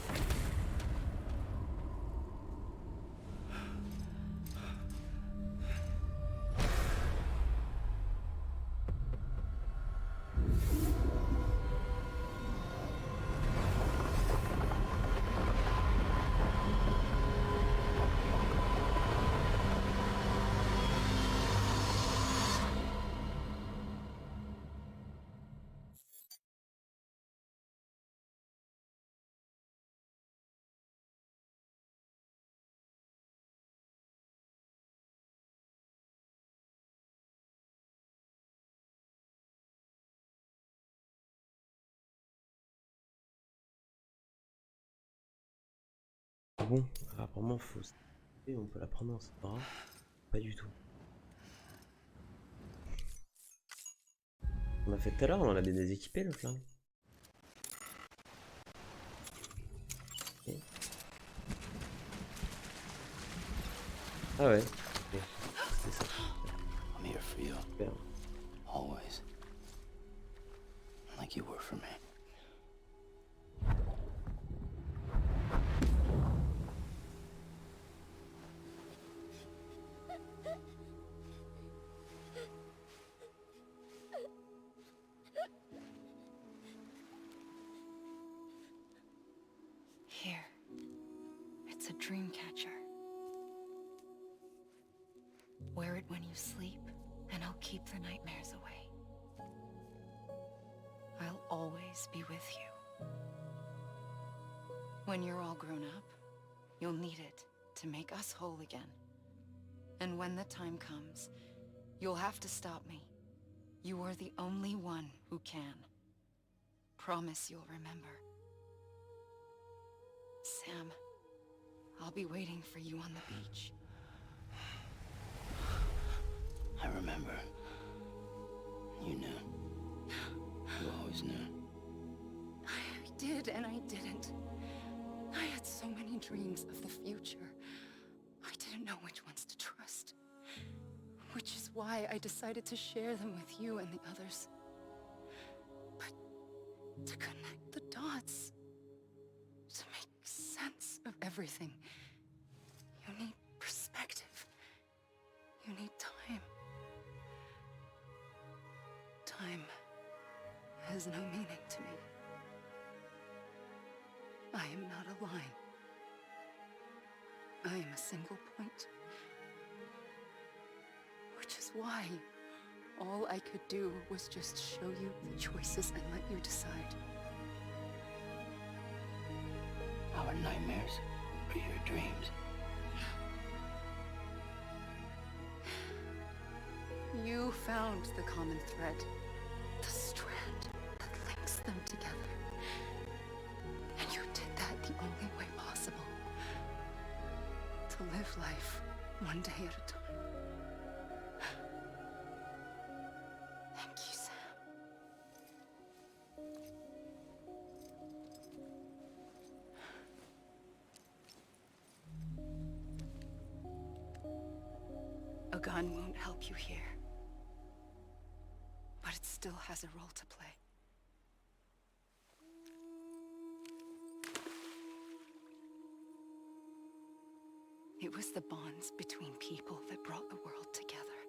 Bon, apparemment faut... Et on peut la prendre dans ses bras. Pas du tout. On a fait tout à l'heure, on l'a bien déséquipé l'autre là. Ah ouais. Ok. C'est ça. I'm here for you, Super. always. Like you were for me. Here. It's a dream catcher. Wear it when you sleep, and I'll keep the nightmares away. I'll always be with you. When you're all grown up, you'll need it to make us whole again. And when the time comes, you'll have to stop me. You are the only one who can. Promise you'll remember. Sam, I'll be waiting for you on the beach. I remember. You knew. You always knew. I did and I didn't. I had so many dreams of the future. I didn't know which ones to trust. Which is why I decided to share them with you and the others. But to connect the dots, to make sense of everything, you need perspective. You need time. Time has no meaning to me. I am not a line. I am a single point. Which is why all I could do was just show you the choices and let you decide. Our nightmares are your dreams. You found the common thread, the strand that links them together. And you did that the only way possible. To live life one day at a time. Thank you, Sam. A gun won't help you here. But it still has a role to play. It was the bonds between people that brought the world together.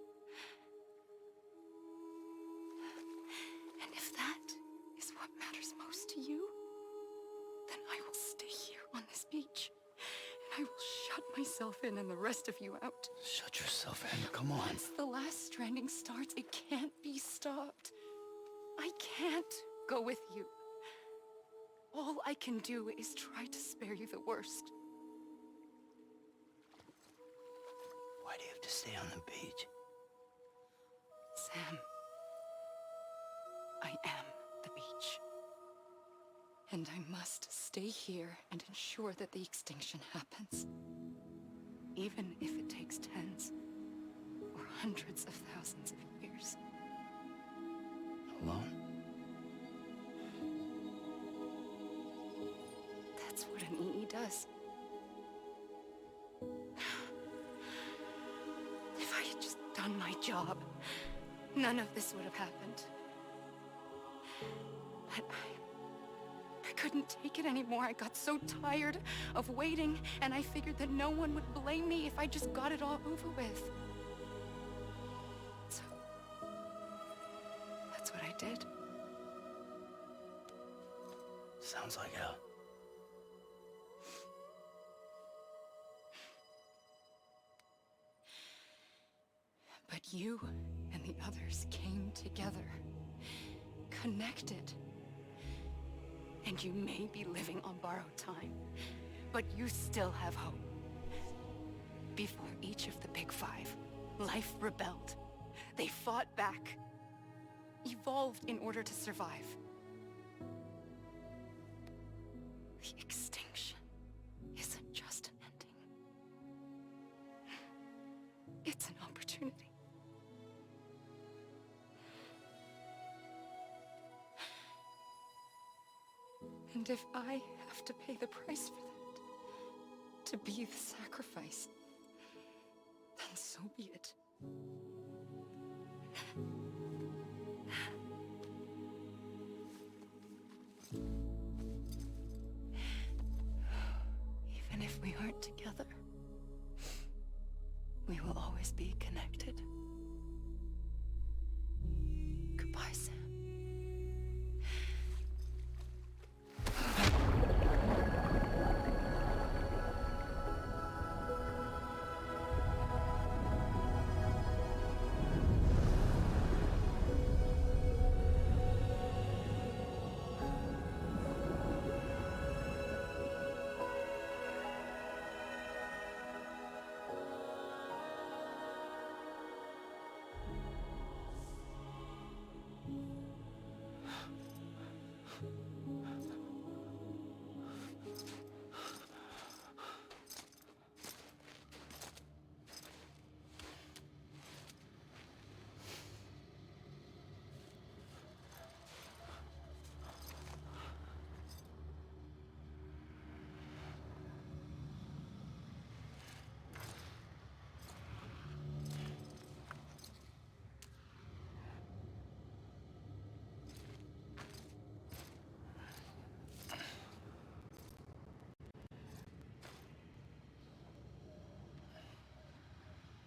And if that is what matters most to you, then I will stay here on this beach. And I will shut myself in and the rest of you out. Shut yourself in, come on. Once the last stranding starts, it can't be stopped. I can't go with you. All I can do is try to spare you the worst. Why do you have to stay on the beach? Sam, I am the beach. And I must stay here and ensure that the extinction happens. Even if it takes tens or hundreds of thousands of years. Alone? That's what an EE does. If I had just done my job, none of this would have happened. But I couldn't take it anymore. I got so tired of waiting, and I figured that no one would blame me if I just got it all over with. So, that's what I did. Sounds like hell. But you and the others came together, connected. And you may be living on borrowed time, but you still have hope. Before each of the big five, life rebelled. They fought back, evolved in order to survive. The extinction isn't just an ending. It's an opportunity. And if I have to pay the price for that, to be the sacrifice, So be it. Even if we aren't together, we will always be connected. Goodbye, Sam.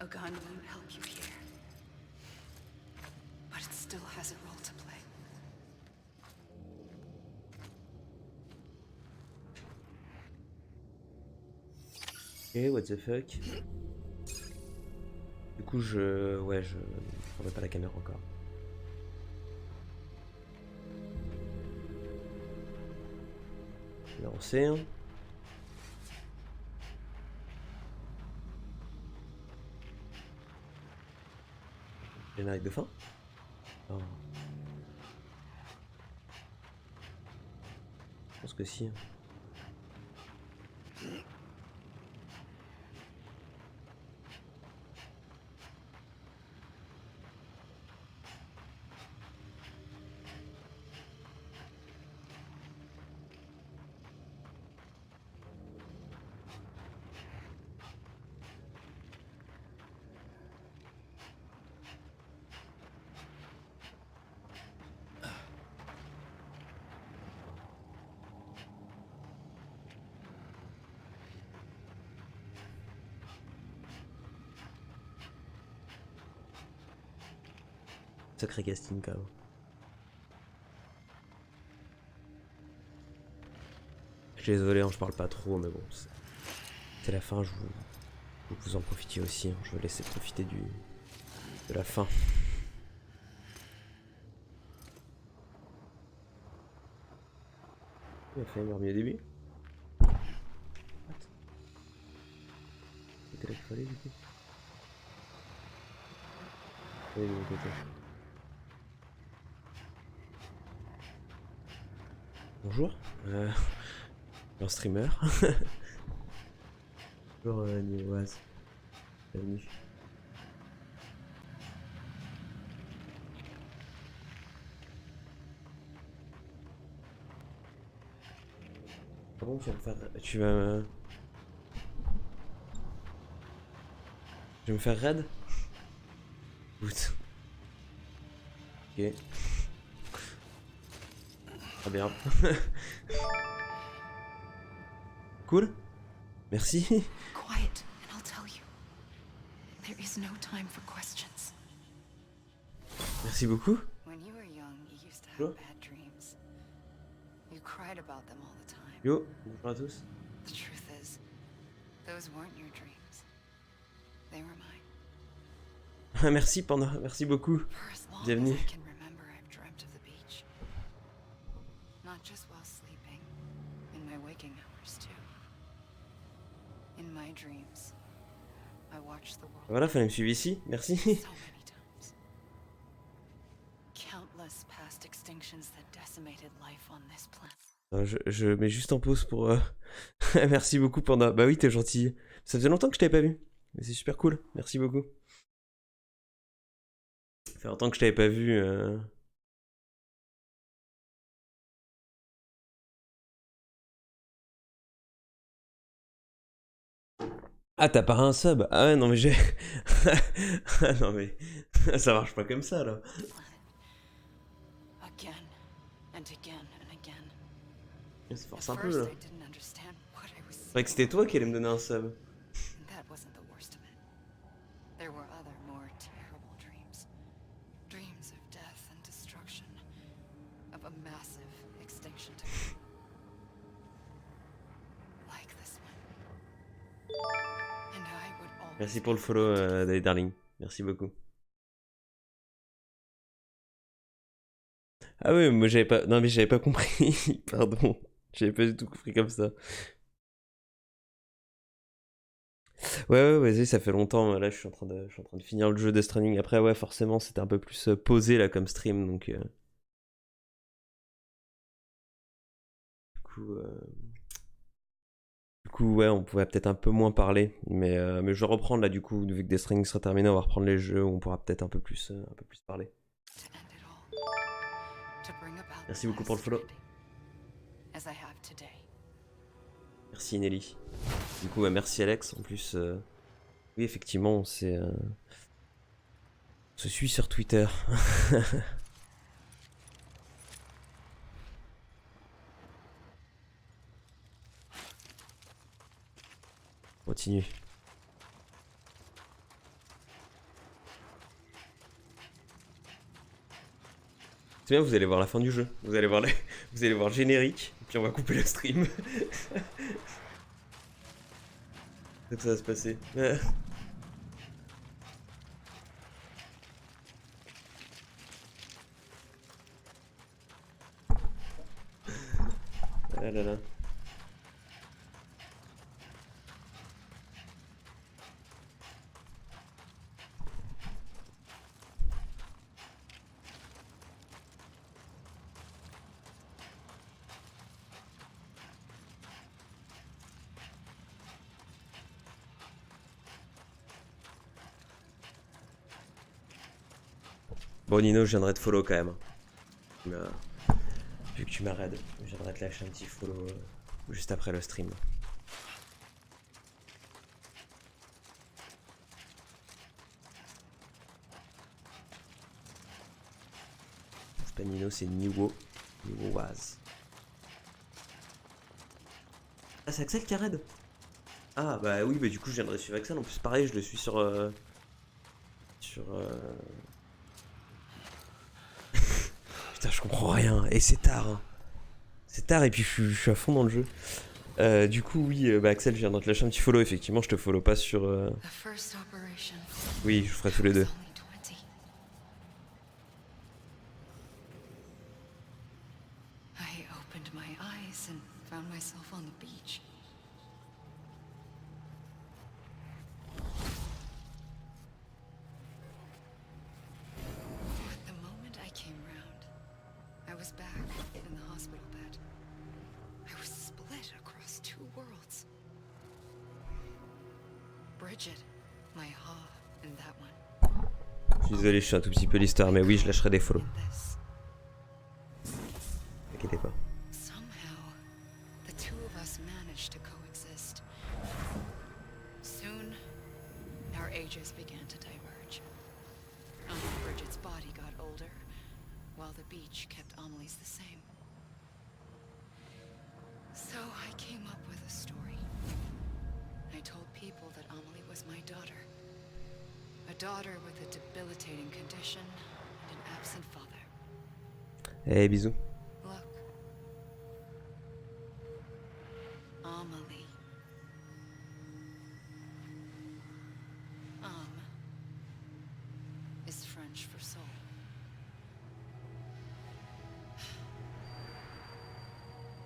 A gun won't help you here, but it still has a role to play. Ok, what the fuck. Du coup, ouais, je prendrai pas la caméra encore. Lancer. Générique de fin. Oh. Je pense que si. Sacré casting quand même. Je suis désolé, hein, je parle pas trop, mais bon, c'est la fin, je veux que vous en profitiez aussi, hein. Je veux laisser profiter de la fin. Il a failli me remis au début. C'était là qu'il fallait du coup. Oui, de mon côté. Bonjour, un streamer. Bonjour Nivoise, bienvenue. Ah bon, tu vas me faire... Tu vas me faire raid? Écoute. Ok. Très bien. Cool. Merci. Quiet, and I'll tell you. There is no time for questions. Merci beaucoup. When you were young, you used to Sure. have bad dreams. You cried about them all the time. Yo, bonjour à tous. The truth is, those weren't your dreams. They were mine. Merci Panda, merci beaucoup. For as long Bienvenue. as I can remember, I've dreamt of the beach. Not just while sleeping, in my waking hours too. In my dreams, I watch the world. Voilà, fallait me suivre ici, merci. So many times. Countless past extinctions that decimated life on this planet. Je mets juste en pause pour... Merci beaucoup Panda. Bah oui, t'es gentil. Ça faisait longtemps que je t'avais pas vu. Mais c'est super cool, merci beaucoup. Ça fait longtemps que je t'avais pas vu. Ah, t'as pas un sub? Ah ouais, non mais j'ai... Ah non mais... Ça marche pas comme ça, là. Again and again and again. Il se force At un peu, first, là. I didn't understand what I was C'est vrai que c'était toi qui allais me donner un sub. And that wasn't the worst of it. There were other more terrible dreams. Dreams of death and destruction. Of a massive extinction to come. Like this one. And I would always Merci pour le be follow, wanted. Daddy Darling. Merci beaucoup. Ah oui, moi j'avais pas... Non mais j'avais pas compris. Pardon. J'avais pas du tout compris comme ça. Ouais, vas-y, ça fait longtemps. Là, je suis en train de finir le jeu de Stranding. Après, ouais, forcément, c'était un peu plus posé là comme stream, donc. Du coup, ouais, on pouvait peut-être un peu moins parler, mais je vais reprendre là. Du coup, vu que Death Stranding sera terminé, on va reprendre les jeux où on pourra peut-être un peu plus parler. To end it all. To bring about Merci the beaucoup pour le last follow. stranding, as I have today. Merci Nelly. Du coup, ouais, merci Alex. En plus, oui, effectivement, on se suit sur Twitter. Continue. C'est bien, vous allez voir la fin du jeu. Vous allez voir vous allez voir le générique, puis on va couper le stream. C'est que ça va se passer. Ah là là. Bon Nino, je viendrai te follow quand même. Vu que tu m'arrêtes, je viendrai te lâcher un petit follow juste après le stream. C'est pas Nino, c'est nouveau. Nouvoise. Ah, c'est Axel qui raid. Ah bah oui, bah du coup je viendrai suivre Axel. En plus pareil, je le suis sur... Putain, je comprends rien. Et c'est tard. Hein. C'est tard et puis je suis à fond dans le jeu. Du coup, oui, bah Axel, je viendrai te lâcher un petit follow. Effectivement, je te follow pas sur... The first operation. Oui, je ferai tous les deux. was only 20. I opened my eyes and found myself on the beach. But the moment I came round, I was back in the hospital bed. I was split across two worlds. Bridget, my ha, and that one. Je suis désolé, je suis un tout petit peu l'histoire, mais oui, je lâcherai des follow. And this. T'inquiétez pas. Somehow, the two of us managed to coexist. Soon, our ages began to diverge. Bridget's body got older, while the beach kept Amelie's the same. So I came up with a story. I told people that Amelie was my daughter. A daughter with a debilitating condition and an absent father. Eh, bisous. Look. Amelie. Is French for soul.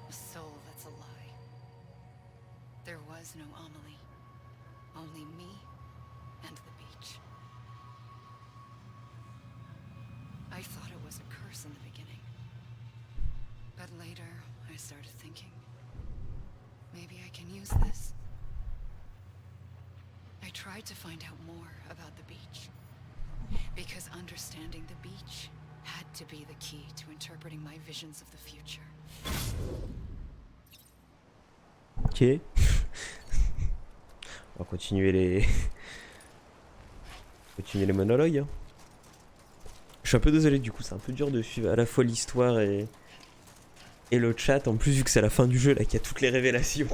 A soul that's a lie. There was no Amelie. Only me and the beach. I thought it was a curse in the beginning. But later, I started thinking, maybe I can use this. I tried to find out more about the beach. Because understanding the beach had to be the key to interpreting my visions of the future. Ok. On va continuer les... continuer les monologues. Hein. Je suis un peu désolé du coup, c'est un peu dur de suivre à la fois l'histoire et le chat. En plus vu que c'est la fin du jeu là qu'il y a toutes les révélations.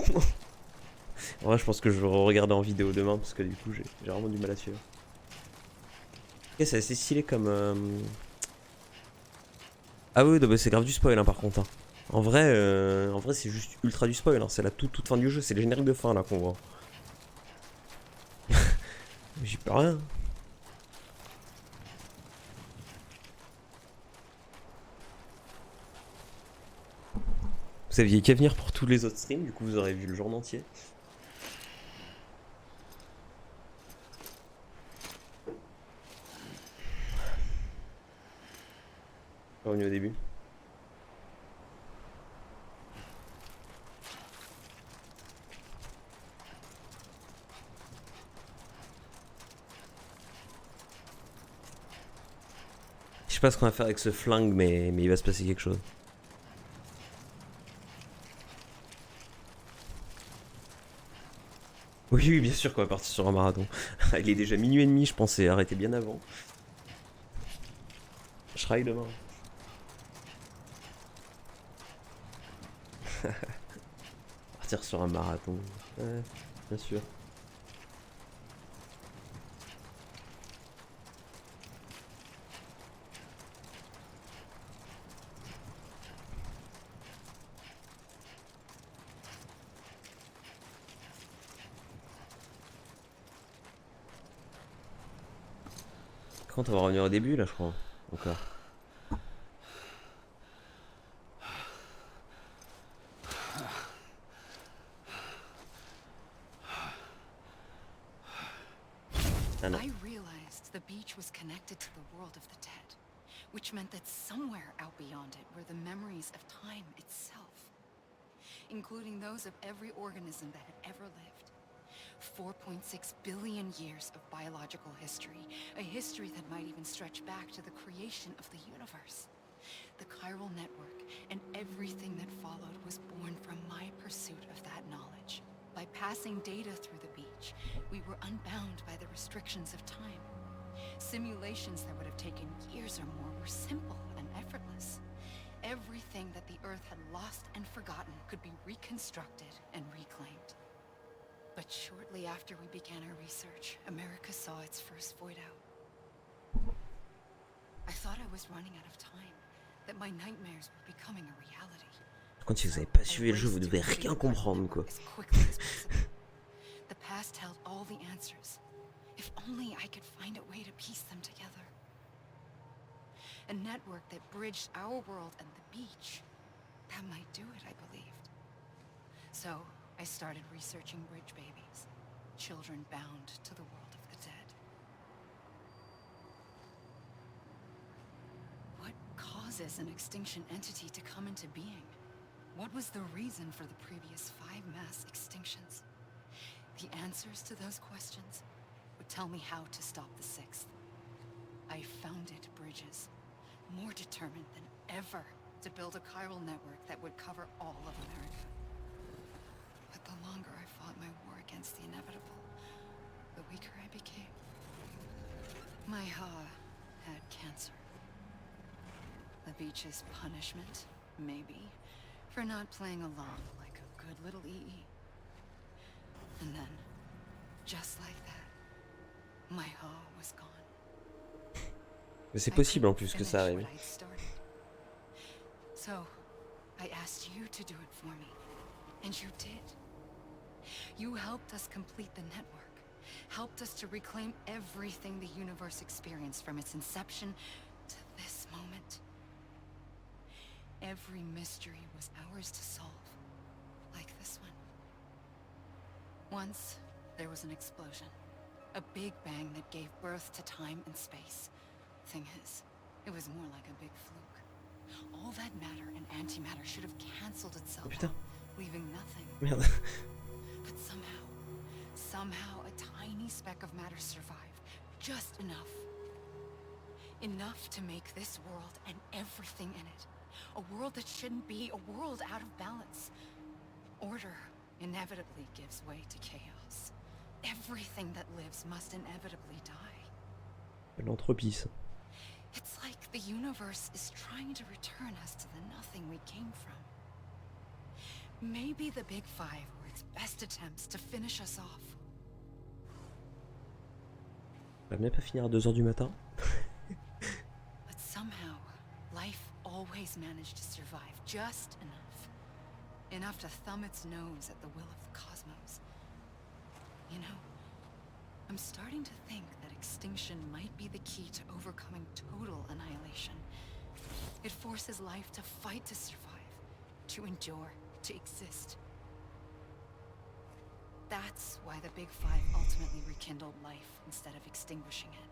En vrai je pense que je vais regarder en vidéo demain parce que du coup j'ai vraiment du mal à suivre. Ok, c'est assez stylé comme... Ah oui, bah, c'est grave du spoil hein, par contre. Hein. En vrai c'est juste ultra du spoil. Hein. C'est la toute fin du jeu, c'est les génériques de fin là qu'on voit. J'y peux rien. Vous aviez qu'à venir pour tous les autres streams, du coup vous aurez vu le jour entier. Revenu au début. Je sais pas ce qu'on va faire avec ce flingue, mais il va se passer quelque chose. Oui, oui, bien sûr qu'on va partir sur un marathon. Il est déjà minuit et demi, je pensais arrêter bien avant. Je travaille demain. Partir sur un marathon. Ouais, bien sûr. Quand on va revenir au début là je crois. Encore. Ah non. I realized the beach was connected to the world of the dead, which meant that somewhere out beyond it were the memories of time itself, including those of every organism that had ever lived. 4.6 billion years of biological history, a history that might even stretch back to the creation of the universe. The chiral network and everything that followed was born from my pursuit of that knowledge. By passing data through the beach, we were unbound by the restrictions of time. Simulations that would have taken years or more were simple and effortless. Everything that the Earth had lost and forgotten could be reconstructed and reclaimed. But shortly after we began our research, America saw its first void out. I thought I was running out of time, that my nightmares were becoming a reality. Quand si vous avez pas suivi le jeu, vous devez rien comprendre quoi. The past held all the answers. If only I could find a way to piece them together. A network that bridged our world and the beach. That might do it, I believed. So, I started researching bridge babies, children bound to the world of the dead. What causes an extinction entity to come into being? What was the reason for the previous 5 mass extinctions? The answers to those questions would tell me how to stop the 6th. I founded bridges, more determined than ever to build a chiral network that would cover all of America. But the longer I fought my war against the inevitable, the weaker I became. My Ha had cancer. The beach's punishment, maybe, for not playing along like a good little EE. And then, just like that, my Ha was gone. Mais c'est possible en plus que ça arrive. So, I asked you to do it for me, and you did. You helped us complete the network, helped us to reclaim everything the universe experienced from its inception to this moment. Every mystery was ours to solve, like this one. Once, there was an explosion. A big bang that gave birth to time and space. Thing is, it was more like a big fluke. All that matter and antimatter should have cancelled itself out, leaving nothing. Merde. But somehow a tiny speck of matter survived. Just enough. Enough to make this world and everything in it. A world that shouldn't be, a world out of balance. Order inevitably gives way to chaos. everything that lives must inevitably die. L'entropie, ça. It's like the universe is trying to return us to the nothing we came from. Maybe the Big Five were its best attempts to finish us off. On va même pas finir à 2 h du matin. But somehow, life always managed to survive just enough. Enough to thumb its nose at the will of the cosmos. You know, I'm starting to think that extinction might be the key to overcoming total annihilation. It forces life to fight to survive, to endure, to exist. That's why the Big Five ultimately rekindled life instead of extinguishing it.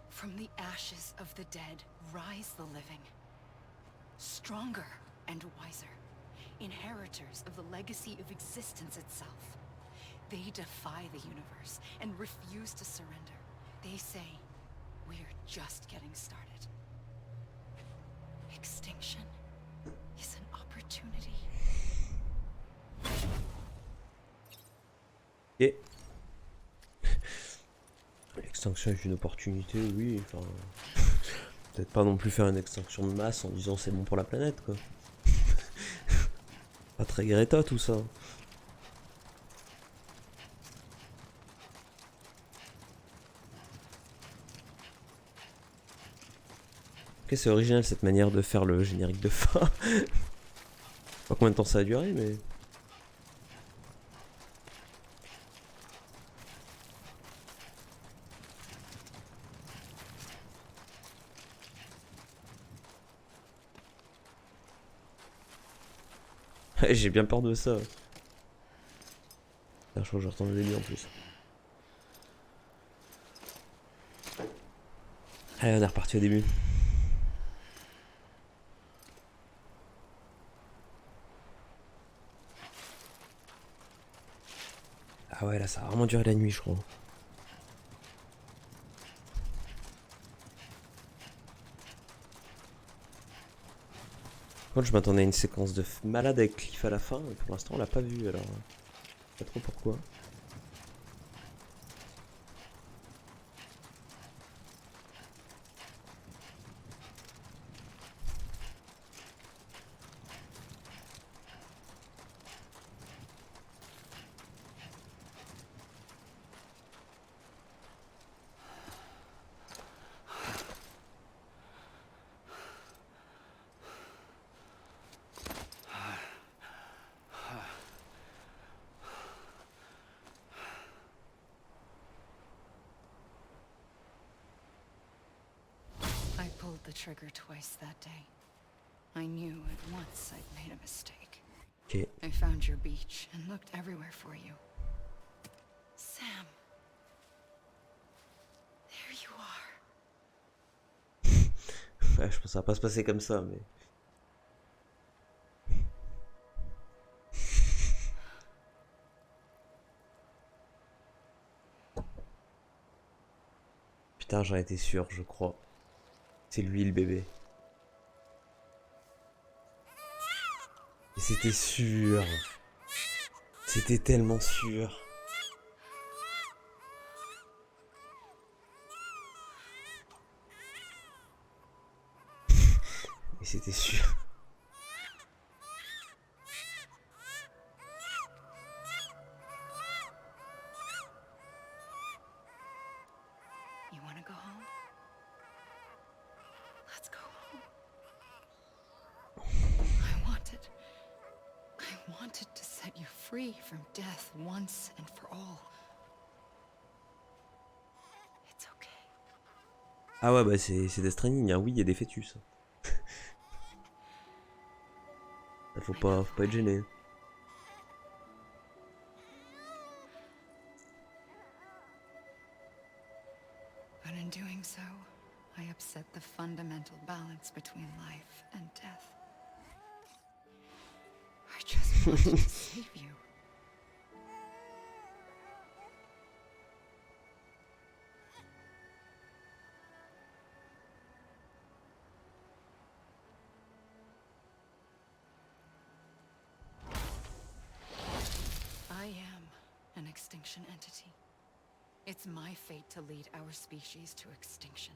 From the ashes of the dead rise the living. Stronger and wiser. Inheritors of the legacy of existence itself. They defy the universe and refuse to surrender. They say, we're just getting started. Extinction is an opportunity. Et l'extinction est une opportunité, oui, enfin... Peut-être pas non plus faire une extinction de masse en disant c'est bon pour la planète, quoi. Pas très Greta tout ça. Ok, c'est original cette manière de faire le générique de fin. Je sais pas combien de temps ça a duré, mais... J'ai bien peur de ça. Je crois que je retourne le début en plus. Allez, on est reparti au début. Ah ouais, là ça a vraiment duré la nuit, je crois. Quand je m'attendais à une séquence de malade avec Cliff à la fin, mais pour l'instant on l'a pas vu, alors pas trop pourquoi. I pulled the trigger twice that day. I knew at once I'd made a mistake. Ok. I found your beach and looked everywhere for you. Sam. There you are. Ouais, je pense que ça va pas se passer comme ça, mais... Putain, j'en étais sûr, je crois. C'est lui le bébé. Et c'était sûr. C'était tellement sûr. Et c'était sûr. You want to go home? Let's go home. I wanted to set you free from death once and for all. It's okay. Ah ouais, bah c'est Death Stranding, hein. Oui, il y a des fœtus. Faut pas être gêné. But in doing so, I upset the fundamental balance between life and death. I just wanted to save you. I am an extinction. extinction entity. It's my fate to lead our species to extinction.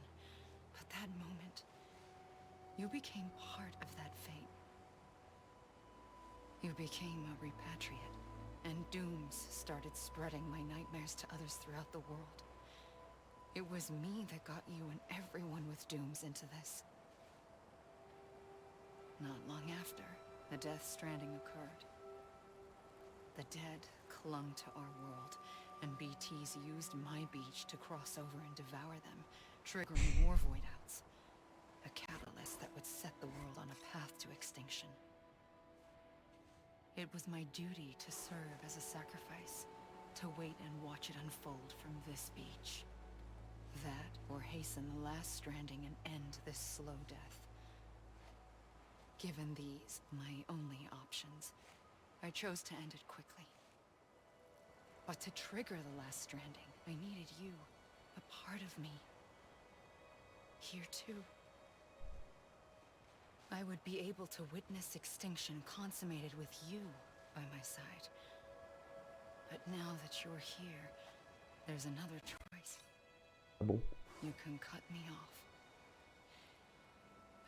But that moment, you became part of that fate. You became a repatriate, and dooms started spreading my nightmares to others throughout the world. It was me that got you and everyone with dooms into this. Not long after, the Death Stranding occurred. The dead clung to our world, and BTs used my beach to cross over and devour them, triggering more void-outs. A catalyst that would set the world on a path to extinction. It was my duty to serve as a sacrifice, to wait and watch it unfold from this beach. That, or hasten the last stranding and end this slow death. Given these, my only options, I chose to end it quickly. But to trigger the last stranding, I needed you, a part of me. Here too. I would be able to witness extinction consummated with you by my side. But now that you're here, there's another choice. Bon. You can cut me off.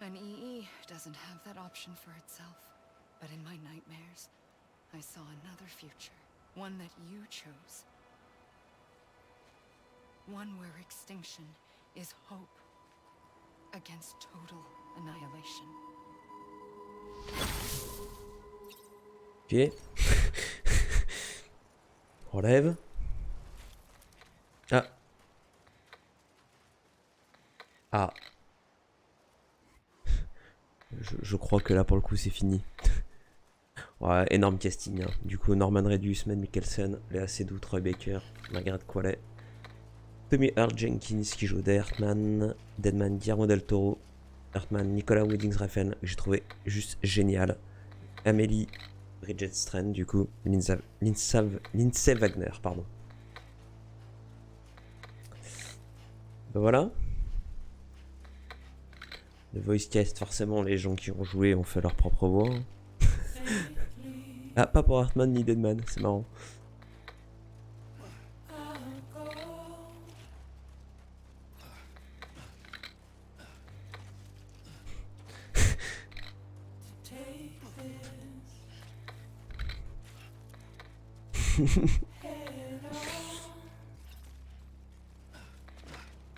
An EE doesn't have that option for itself. But in my nightmares, I saw another future. One that you chose. One where extinction is hope against total annihilation. Ok. Relève. Ah. Ah. Je crois que là pour le coup c'est fini. Ouais, énorme casting. Hein. Du coup, Norman Reedus, Matt Mikkelsen, Léa Seydoux, Troy Baker, Margaret Qualley, Tommy Earl Jenkins qui joue Deadman, Guillermo del Toro, Earthman, Nicolas Winding-Refn, que j'ai trouvé juste génial. Amélie Bridget Strand, du coup, Lindsay Wagner, pardon. Ben voilà. Le voice cast, forcément, les gens qui ont joué ont fait leur propre voix. Ah, pas pour Earthman ni Deadman, c'est marrant.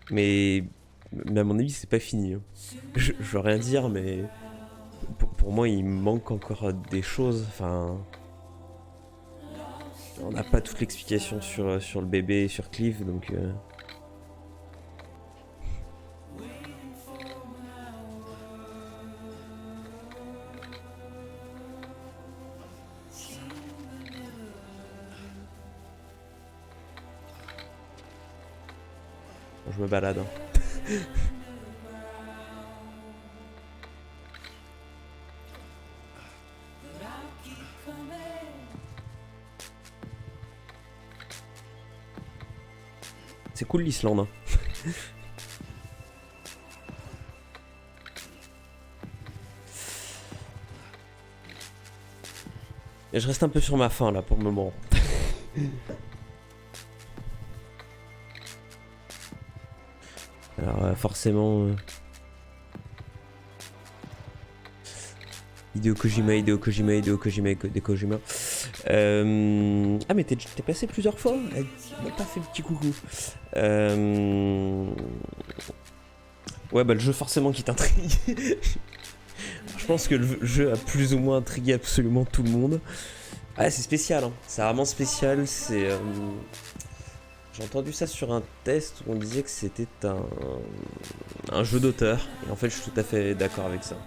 Mais à mon avis, c'est pas fini. Hein. Je veux rien dire, mais pour moi, il manque encore des choses. Enfin, on n'a pas toute l'explication sur le bébé et sur Cliff, donc. Je me balade. Hein. C'est cool l'Islande. Hein. Et je reste un peu sur ma faim là pour le moment. Alors forcément Hideo Kojima. Ah mais t'es passé plusieurs fois. Elle m'a pas fait petit coucou. Ouais bah le jeu forcément qui t'intrigue. Je pense que le jeu a plus ou moins intrigué absolument tout le monde. Ah c'est spécial hein. C'est vraiment spécial. C'est j'ai entendu ça sur un test où on disait que c'était un jeu d'auteur. Et en fait, je suis tout à fait d'accord avec ça.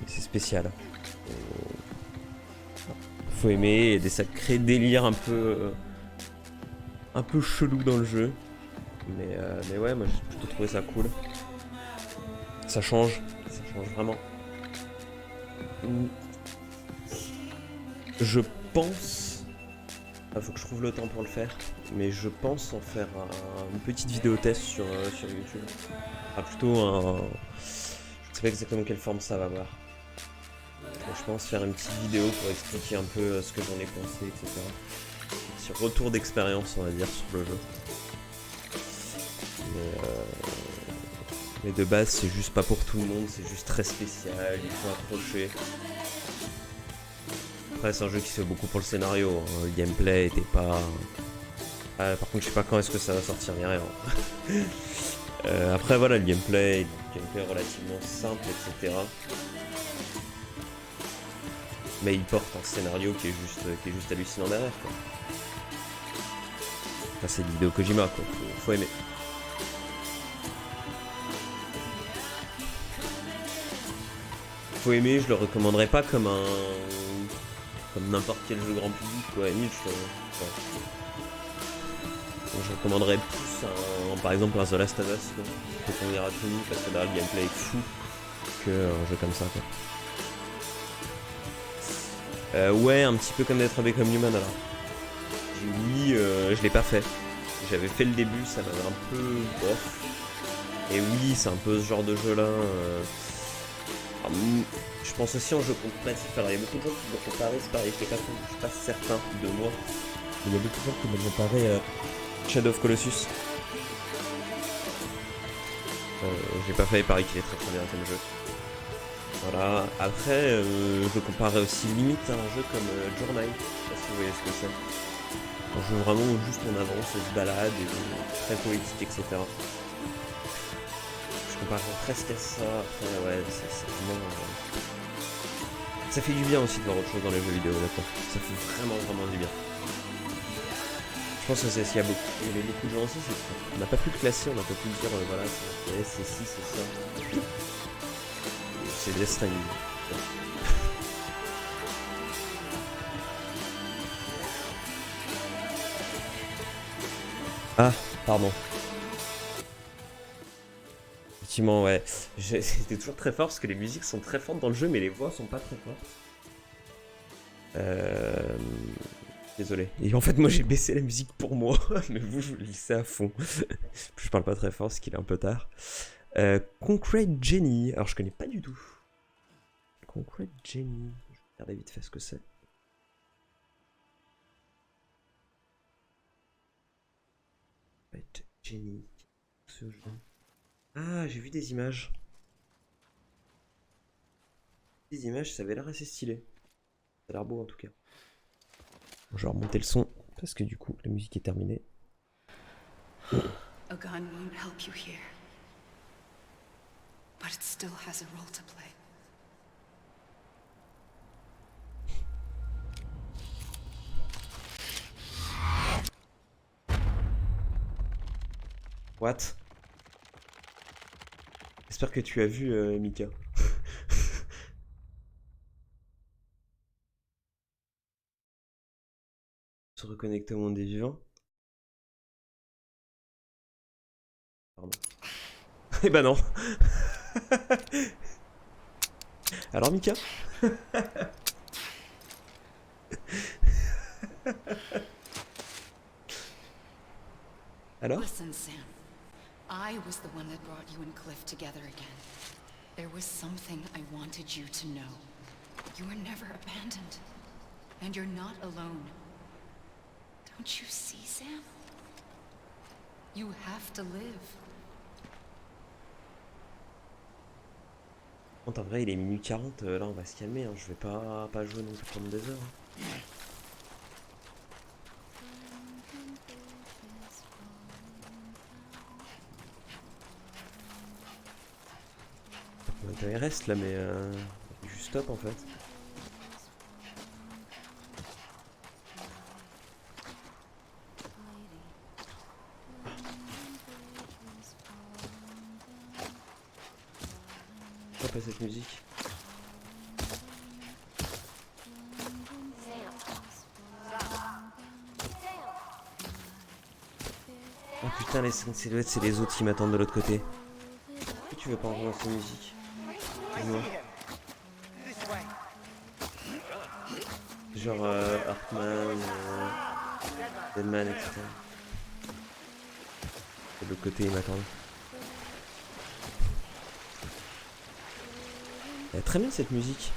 C'est spécial. Faut aimer, il y a des sacrés délires un peu chelou dans le jeu. Mais ouais, moi j'ai plutôt trouvé ça cool. Ça change vraiment. Je pense... Il faut que je trouve le temps pour le faire, mais je pense en faire une petite vidéo test sur YouTube. Enfin, plutôt un... Je sais pas exactement quelle forme ça va avoir. Mais je pense faire une petite vidéo pour expliquer un peu ce que j'en ai pensé, etc. petit retour d'expérience, on va dire, sur le jeu. Mais de base, c'est juste pas pour tout le monde, c'est juste très spécial, il faut accrocher. Après, c'est un jeu qui se fait beaucoup pour le scénario, hein. Le gameplay était pas... Ah, par contre, je sais pas quand est-ce que ça va sortir, ni rien. Après, voilà, le gameplay relativement simple, etc. Mais il porte un scénario qui est juste hallucinant derrière, quoi. Enfin, c'est l'idée Kojima, quoi. Faut aimer. Faut aimer, je le recommanderais pas comme n'importe quel jeu grand public, quoi. Je recommanderais plus par exemple un The Last of Us, qu'on ira tout nu, parce que là le gameplay est fou, qu'un jeu comme ça, quoi. Ouais, un petit peu comme d'être avec comme Human, alors. Oui, je l'ai pas fait. J'avais fait le début, ça m'avait un peu bof. Et oui, c'est un peu ce genre de jeu là. Je pense aussi en jeu compétitif. Alors il y a beaucoup de gens qui m'ont comparé, c'est pareil, je suis pas certain de moi. Il y a beaucoup de gens qui m'ont comparé Shadow of Colossus. Je l'ai pas fait, il paraît qu'il est très bien comme jeu. Voilà, après je comparais aussi limite à un jeu comme Journey, je sais pas si vous voyez ce que c'est. Un jeu vraiment où juste on avance, on se balade, et très poétique, etc. Je comparerais presque à ça, après ouais, c'est vraiment... Ça fait du bien aussi de voir autre chose dans les jeux vidéo, honnêtement. Ça fait vraiment du bien. Je pense que c'est ce qu'il y a beaucoup. Il y avait beaucoup de gens aussi, on n'a pas pu le classer, on n'a pas pu le dire, voilà, c'est ci, c'est ça. C'est Death Stranding. Ah, pardon. Effectivement, ouais. C'était toujours très fort parce que les musiques sont très fortes dans le jeu, mais les voix sont pas très fortes. Désolé. Et en fait, moi j'ai baissé la musique pour moi, mais vous, je vous le laissez à fond. Je parle pas très fort parce qu'il est un peu tard. Concrete Jenny. Alors, je connais pas du tout. Concrete Jenny. Je vais regarder vite fait ce que c'est. Concrete Jenny. Ce jeu. Ah, j'ai vu des images. Des images, ça avait l'air assez stylé. Ça a l'air beau en tout cas. Bon, je vais remonter le son parce que du coup, la musique est terminée. A gun won't help you here. But it still has a role to play. What? J'espère que tu as vu Mika. Se reconnecter au monde des vivants. Pardon. Eh ben non. Alors Mika? Alors? Listen, Sam. I was the one that brought you and Cliff together again. There was something I wanted you to know. You were never abandoned. And you're not alone. Don't you see, Sam? You have to live. En vrai, il est minuit 40, là on va se calmer, hein. Je vais pas jouer non plus pendant des heures. Hein. Il reste là, mais juste stop en fait. Pourquoi pas cette musique? Oh putain, les silhouettes, c'est les autres qui m'attendent de l'autre côté. Pourquoi tu veux pas entendre cette musique? Genre Hartman, Deadman, etc. De l'autre côté, ils m'attendent. Elle est très bien cette musique.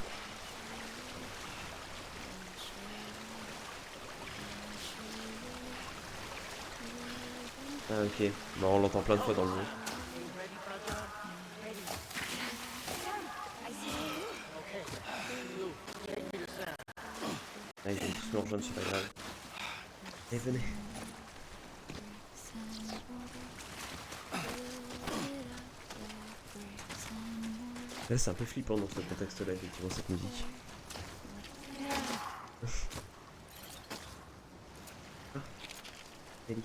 Ah ok, bon, on l'entend plein de fois dans le jeu. Ah, ils vont tous nous rejoindre, c'est pas grave. Allez, venez. Là, c'est un peu flippant dans ce contexte-là, effectivement, cette musique. Ah, Ellie.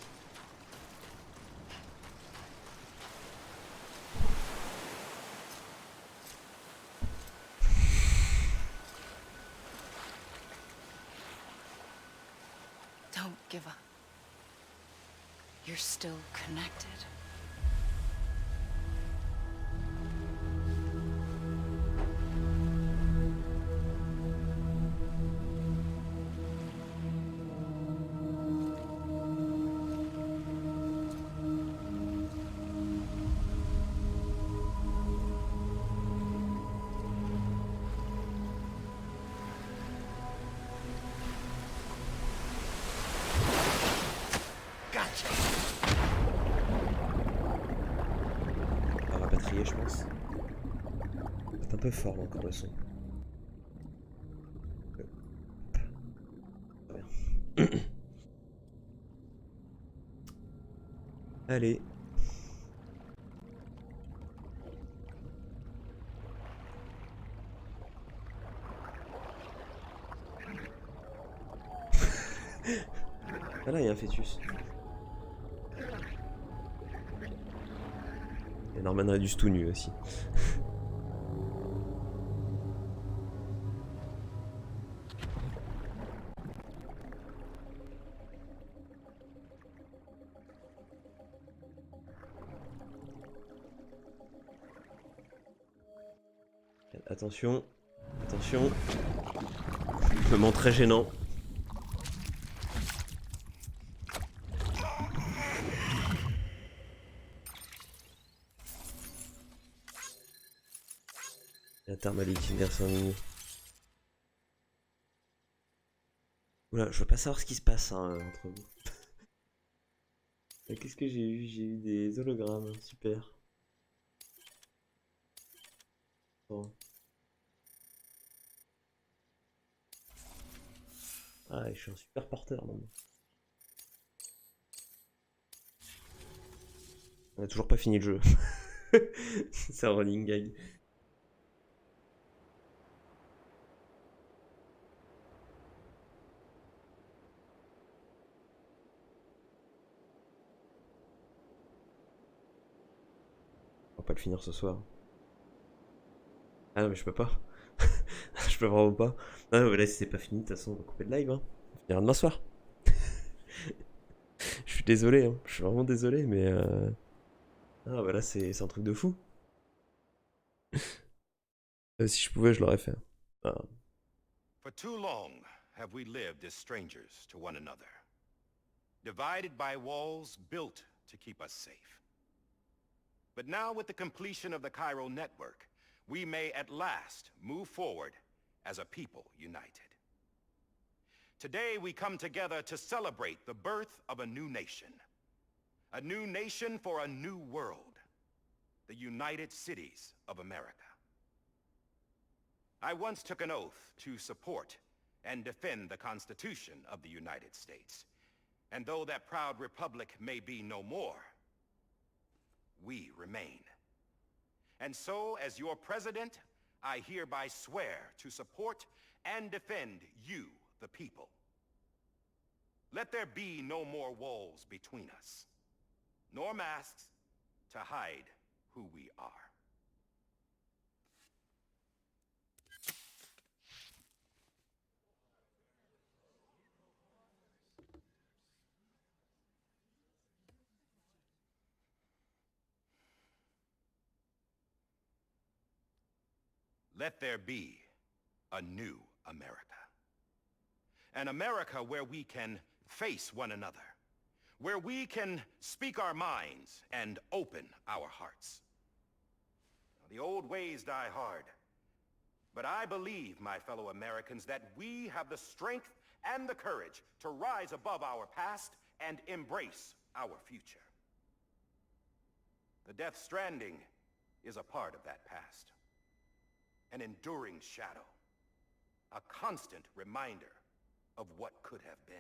Don't give up. You're still connected. On va rapatrier, je pense. C'est un peu fort là, encore le son. Très bien. Allez. Ah là, il y a un fœtus. Et Norman Reedus tout nu aussi. Attention, attention. Moment très gênant. La thermalité garçon mini. Oula, je veux pas savoir ce qui se passe hein, entre vous. Qu'est-ce que j'ai eu? J'ai eu des hologrammes, super. Bon. Ah, je suis un super porteur maintenant. On a toujours pas fini le jeu. C'est un running gag. On va pas le finir ce soir. Ah non mais je peux pas. Je peux vraiment pas. Ah non mais là si c'est pas fini, de toute façon on va couper le live. Hein. On finira demain soir. Je suis désolé, hein. Je suis vraiment désolé mais... Ah bah là c'est un truc de fou. Si je pouvais je l'aurais fait. Ah. For too long have we lived as strangers to one another, divided by walls built to keep us safe. But now with the completion of the Cairo network, we may at last move forward as a people united. Today we come together to celebrate the birth of a new nation for a new world, the United Cities of America. I once took an oath to support and defend the Constitution of the United States. And though that proud republic may be no more, we remain. And so, as your president, I hereby swear to support and defend you, the people. Let there be no more walls between us, nor masks to hide who we are. Let there be a new America. An America where we can face one another, where we can speak our minds and open our hearts. The old ways die hard, but I believe, my fellow Americans, that we have the strength and the courage to rise above our past and embrace our future. The Death Stranding is a part of that past. An enduring shadow. A constant reminder of what could have been.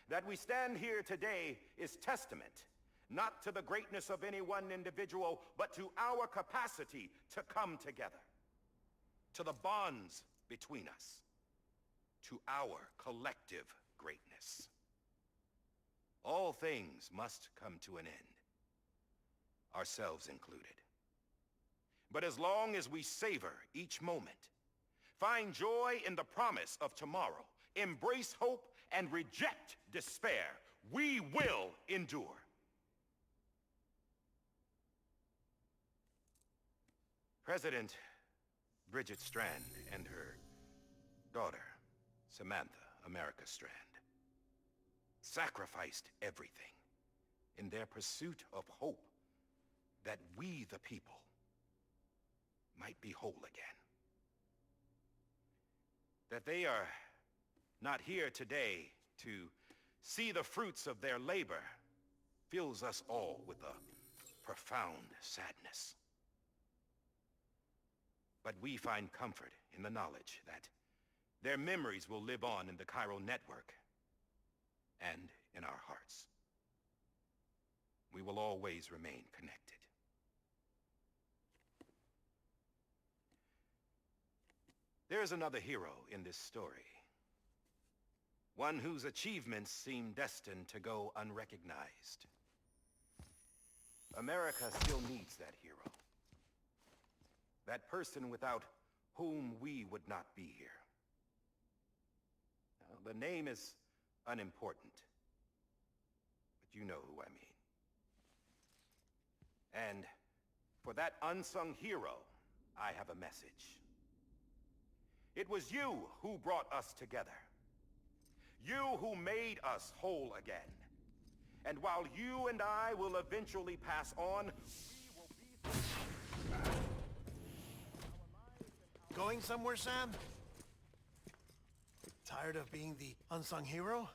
That we stand here today is testament, not to the greatness of any one individual, but to our capacity to come together. To the bonds between us. To our collective greatness. All things must come to an end. Ourselves included. But as long as we savor each moment, find joy in the promise of tomorrow, embrace hope, and reject despair, we will endure. President Bridget Strand and her daughter, Samantha America Strand, sacrificed everything in their pursuit of hope that we, the people, might be whole again. That they are not here today to see the fruits of their labor fills us all with a profound sadness. But we find comfort in the knowledge that their memories will live on in the chiral network and in our hearts. We will always remain connected. There's another hero in this story. One whose achievements seem destined to go unrecognized. America still needs that hero. That person without whom we would not be here. Now, the name is unimportant, but you know who I mean. And for that unsung hero, I have a message. It was you who brought us together. You who made us whole again. And while you and I will eventually pass on, we will be... Going somewhere, Sam? Tired of being the unsung hero?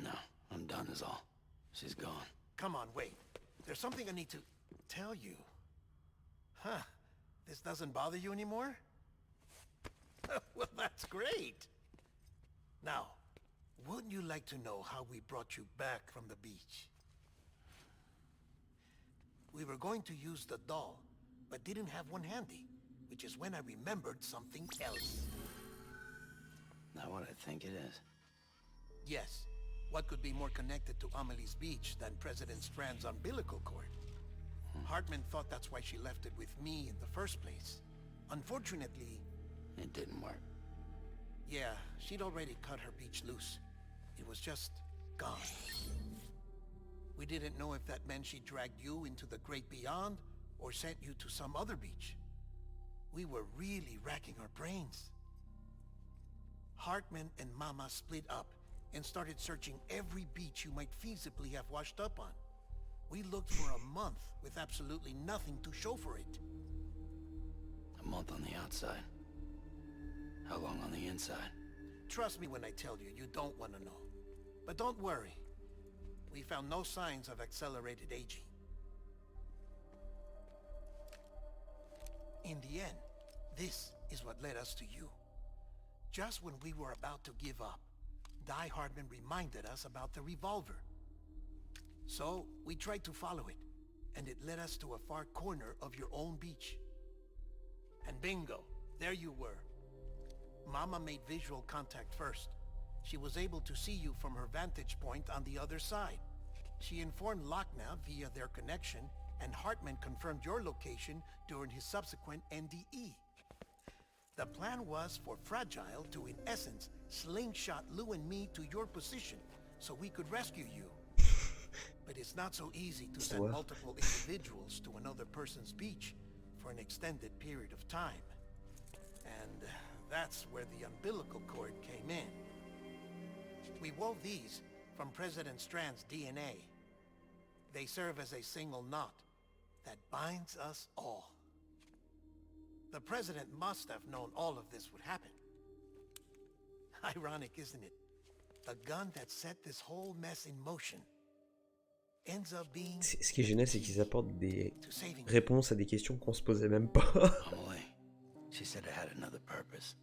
No, I'm done is all. She's gone. Come on, wait. There's something I need to tell you. Huh. This doesn't bother you anymore? Well, that's great. Now, wouldn't you like to know how we brought you back from the beach? We were going to use the doll, but didn't have one handy, which is when I remembered something else. Not what I think it is. Yes. What could be more connected to Amelie's beach than President Strand's umbilical cord? Hartman thought that's why she left it with me in the first place. Unfortunately... It didn't work. Yeah, she'd already cut her beach loose. It was just gone. We didn't know if that meant she dragged you into the great beyond, or sent you to some other beach. We were really racking our brains. Hartman and Mama split up and started searching every beach you might feasibly have washed up on. We looked for a month with absolutely nothing to show for it. A month on the outside. How long on the inside? Trust me when I tell you, you don't want to know. But don't worry. We found no signs of accelerated aging. In the end, this is what led us to you. Just when we were about to give up, Die Hardman reminded us about the revolver. So, we tried to follow it, and it led us to a far corner of your own beach. And bingo, there you were. Mama made visual contact first. She was able to see you from her vantage point on the other side. She informed Lochna via their connection, and Hartman confirmed your location during his subsequent NDE. The plan was for Fragile to, in essence, slingshot Lou and me to your position so we could rescue you. But it's not so easy to send multiple individuals to another person's beach for an extended period of time. And that's where the umbilical cord came in. We wove these from President Strand's DNA. They serve as a single knot that binds us all. The President must have known all of this would happen. Ironic, isn't it? The gun that set this whole mess in motion. ends up being Ce qui est génial, c'est qu'ils apportent des to saving you. réponses à des questions qu'on se posait même pas. Amelie, she said it had another purpose.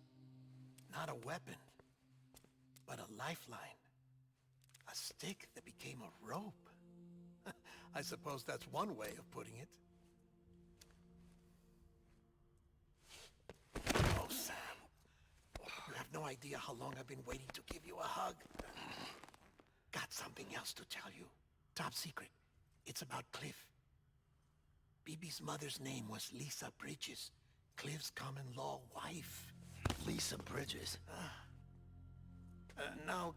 Not a weapon, but a lifeline. A stick that became a rope. I suppose that's one way of putting it. Oh, Sam. You have no idea how long I've been waiting to give you a hug. Got something else to tell you. Top secret. It's about Cliff. Bibi's mother's name was Lisa Bridges, Cliff's common-law wife. Lisa Bridges. Now,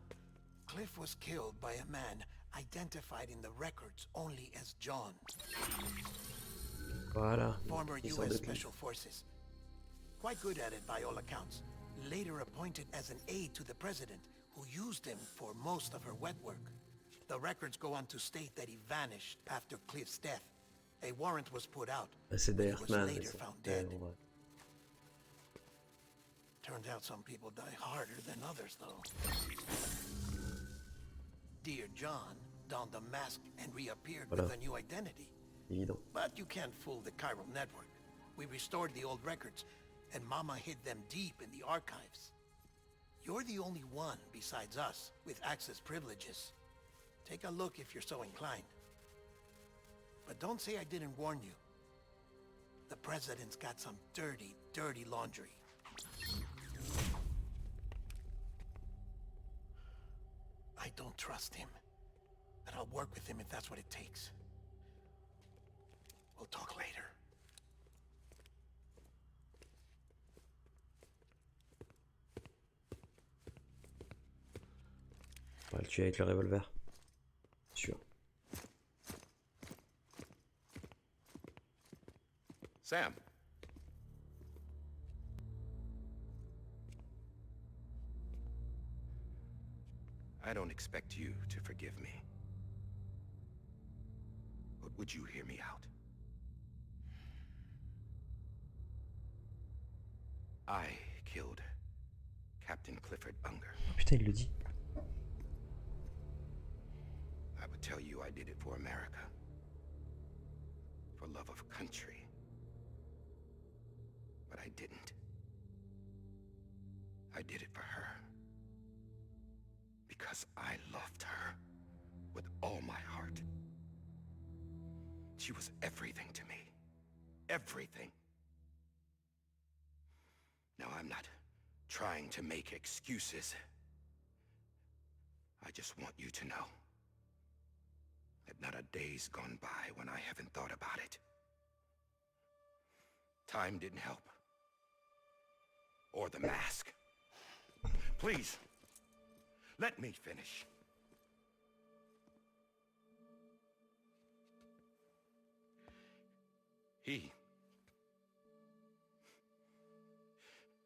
Cliff was killed by a man identified in the records only as John. Voilà. Former L'histoire U.S. de Cliff. Special Forces. Quite good at it by all accounts. Later appointed as an aide to the president, who used him for most of her wet work. The records go on to state that he vanished after Cliff's death. A warrant was put out, Ah, c'est but he des was Hartman. later ça. found Ouais, dead. en vrai. Turns out some people die harder than others, though. Dear John donned a mask and reappeared with Voilà. a new identity. Évident. But you can't fool the chiral network. We restored the old records, and Mama hid them deep in the archives. You're the only one besides us with access privileges. Take a look if you're so inclined. But don't say I didn't warn you. The president's got some dirty, dirty laundry. I don't trust him, but I'll work with him if that's what it takes. We'll talk later. On va le tuer avec le revolver. Sûr. Sam. I don't expect you to forgive me. But would you hear me out? I killed Captain Clifford Unger. Oh, putain, il le dit. I would tell you I did it for America. For love of country. But I didn't. I did it for her. Because I loved her with all my heart. She was everything to me. Everything. Now, I'm not trying to make excuses. I just want you to know that not a day's gone by when I haven't thought about it. Time didn't help. Or the mask. Please, let me finish.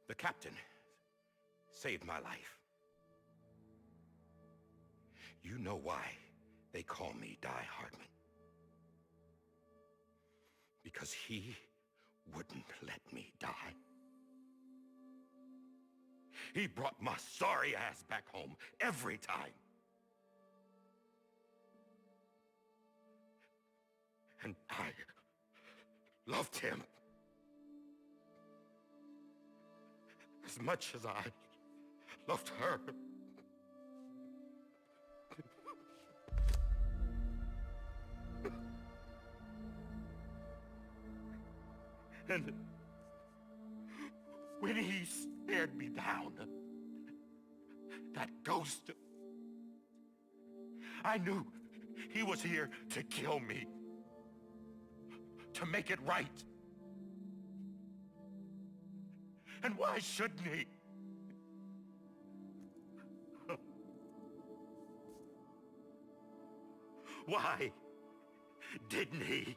The captain, saved my life. You know why they call me Die Hardman. Because he wouldn't let me die. He brought my sorry ass back home every time. And I loved him as much as I loved her. And when he stared me down, that ghost, I knew he was here to kill me, to make it right. And why shouldn't he? Why didn't he?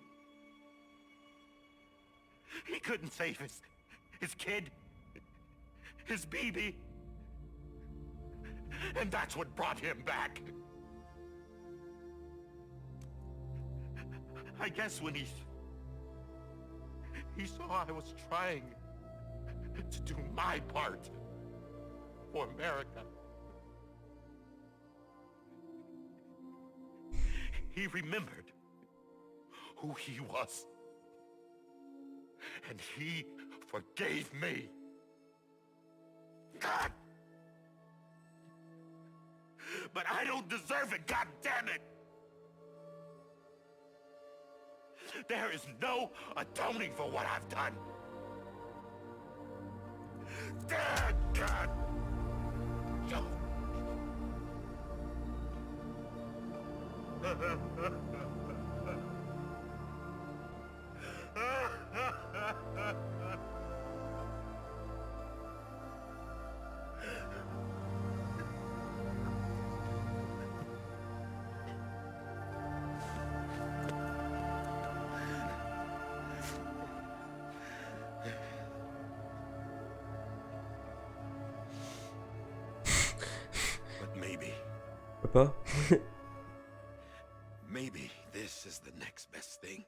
He couldn't save his kid, his baby. And that's what brought him back. I guess when he saw I was trying to do my part for America, he remembered who he was. And he forgave me. God! But I don't deserve it, God damn it! There is no atoning for what I've done. God! No. But maybe. Pas. Maybe this is the next best thing.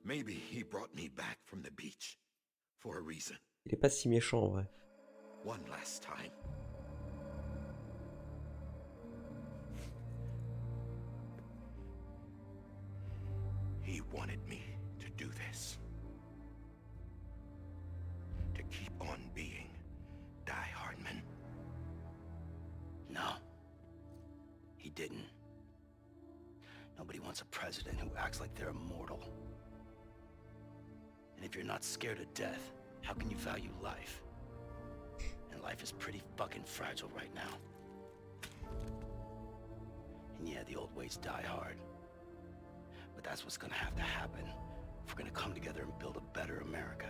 Maybe he brought me back from the beach for a reason. Il est pas si méchant en vrai. One last time. He wanted me to do this. To keep on being Die Hardman. No. He didn't. Nobody wants a president who acts like they're immortal. And if you're not scared of death, how can you value life? And life is pretty fucking fragile right now. And yeah, the old ways die hard. But that's what's gonna have to happen if we're gonna come together and build a better America.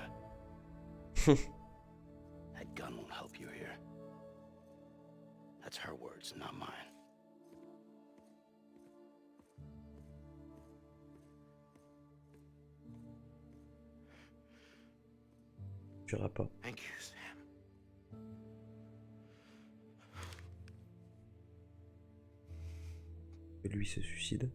That gun won't help you here. That's her words, not mine. Tu iras pas. Thank you, Sam. Et lui se suicide.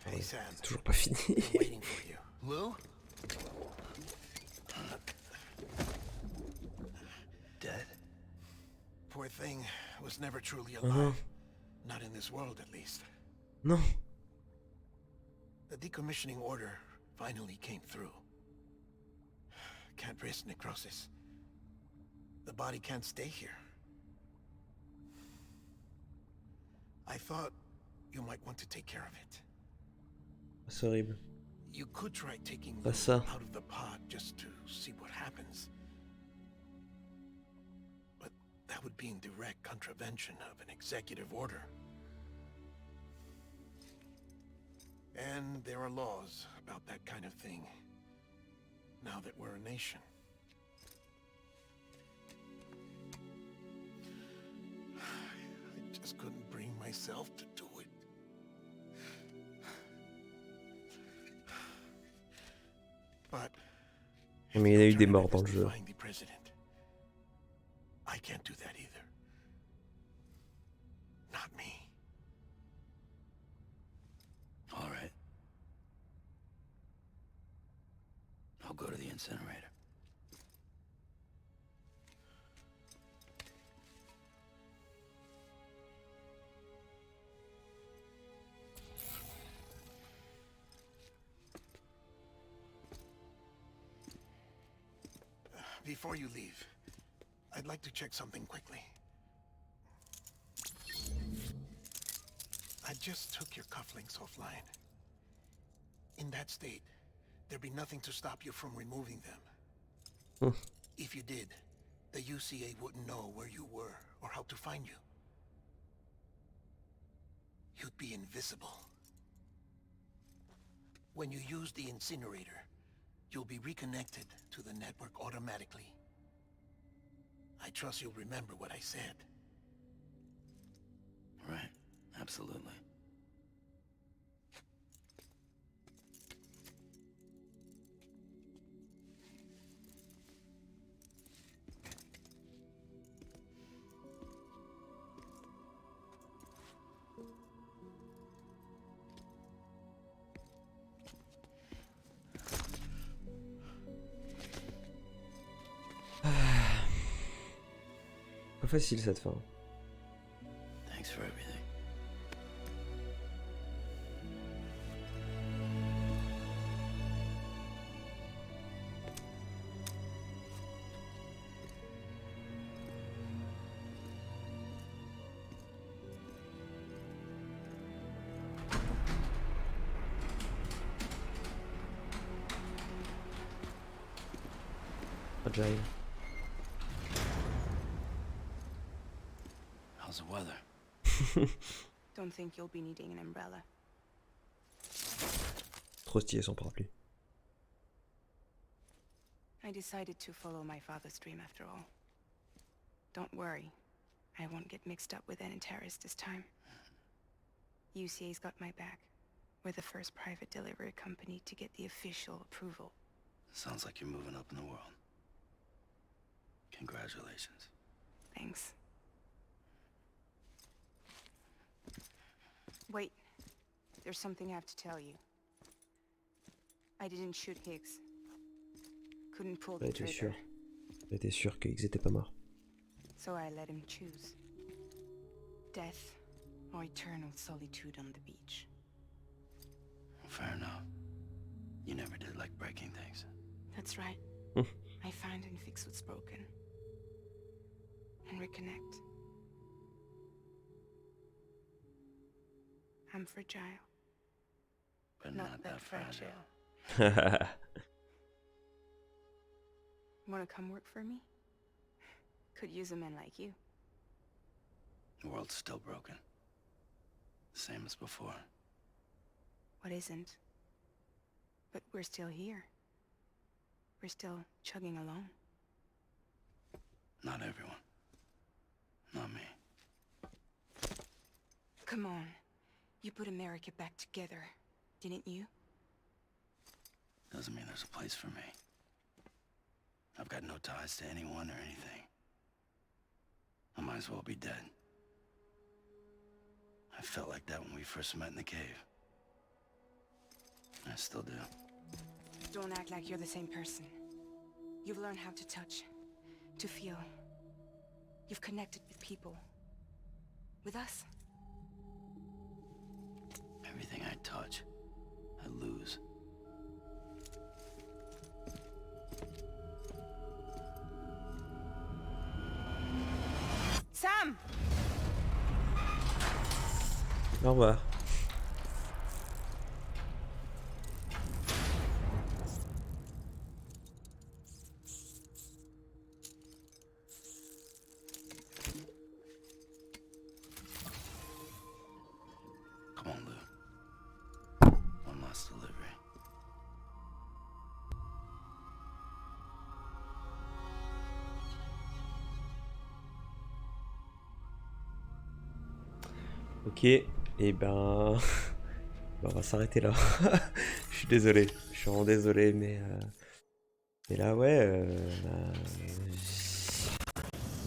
Hey, Sam. C'est toujours pas fini. I'm waiting for you. Lou? Dead? Poor thing was never truly alive. Not in this world, at least. Non. The decommissioning order finally came through. Can't risk necrosis. The body can't stay here. I thought you might want to take care of it. C'est horrible. You could try taking Pas Lou ça. out of the pod just to see what happens. But that would be in direct contravention of an executive order. And there are laws about that kind of thing, now that we're a nation. I just couldn't bring myself to do it. But Mais il y a eu des morts dans le jeu. find the president, I can't do that either. Not me. All right. I'll go to the incinerator. Before you leave, I'd like to check something quickly. I just took your cufflinks offline. In that state, there'd be nothing to stop you from removing them. If you did, the UCA wouldn't know where you were or how to find you. You'd be invisible. When you use the incinerator, you'll be reconnected to the network automatically. I trust you'll remember what I said. Right. Absolutely. Pas facile cette fin. Thanks for everything. Fragile. How's the weather? Don't think you'll be needing an umbrella. Trop stylé son parapluie. I decided to follow my father's dream after all. Don't worry, I won't get mixed up with any terrorists this time. UCA's got my back. We're the first private delivery company to get the official approval. Sounds like you're moving up in the world. Congratulations. Thanks. Wait, there's something I have to tell you. I didn't shoot Higgs. Couldn't pull the J'étais sûr. trigger. J'étais sûr qu'ils étaient pas morts. So I let him choose. Death or eternal solitude on the beach. Fair enough. You never did like breaking things. That's right. I find and fix what's broken. And reconnect. I'm fragile. But Not that fragile. Wanna come work for me? Could use a man like you. The world's still broken. Same as before. What isn't? But we're still here. We're still chugging along. Not everyone. Not me. Come on. You put America back together, didn't you? Doesn't mean there's a place for me. I've got no ties to anyone or anything. I might as well be dead. I felt like that when we first met in the cave. I still do. Don't act like you're the same person. You've learned how to touch, to feel. You've connected with people. With us. Everything I touch, I lose. Sam! Au revoir. Come on, Lou. One last delivery. Ok, et ben... on va s'arrêter là. Je suis désolé, je suis vraiment désolé, mais là, ouais...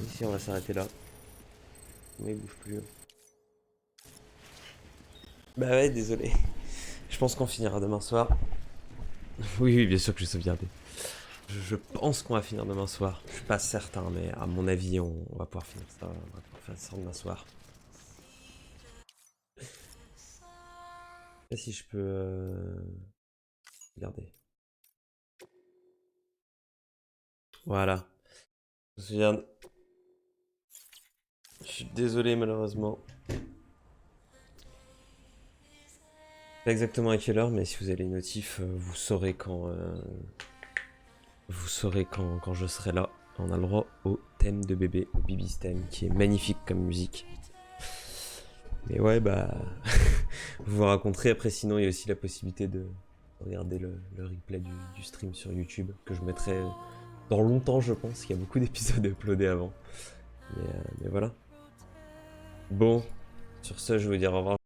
Ici, on va s'arrêter là. Mais il bouge plus. Bah ouais, désolé. Je pense qu'on finira demain soir. Oui, oui, bien sûr que je vais sauvegarder. Je pense qu'on va finir demain soir. Je suis pas certain, mais à mon avis, on va pouvoir finir ça. On va pouvoir faire ça demain soir. Je sais pas si je peux... Regardez. Voilà. Je me souviens... Je suis désolé, malheureusement. Pas exactement à quelle heure, mais si vous avez les notifs, vous saurez quand... Vous saurez quand je serai là. On a le droit au thème de bébé, au Bibi's thème, qui est magnifique comme musique. Mais ouais, bah... vous vous raconterez. Après, sinon, il y a aussi la possibilité de regarder le replay du stream sur YouTube, que je mettrai dans longtemps, je pense, qu'il y a beaucoup d'épisodes uploadés avant. Mais voilà. Bon, sur ce, je vais vous dire au revoir.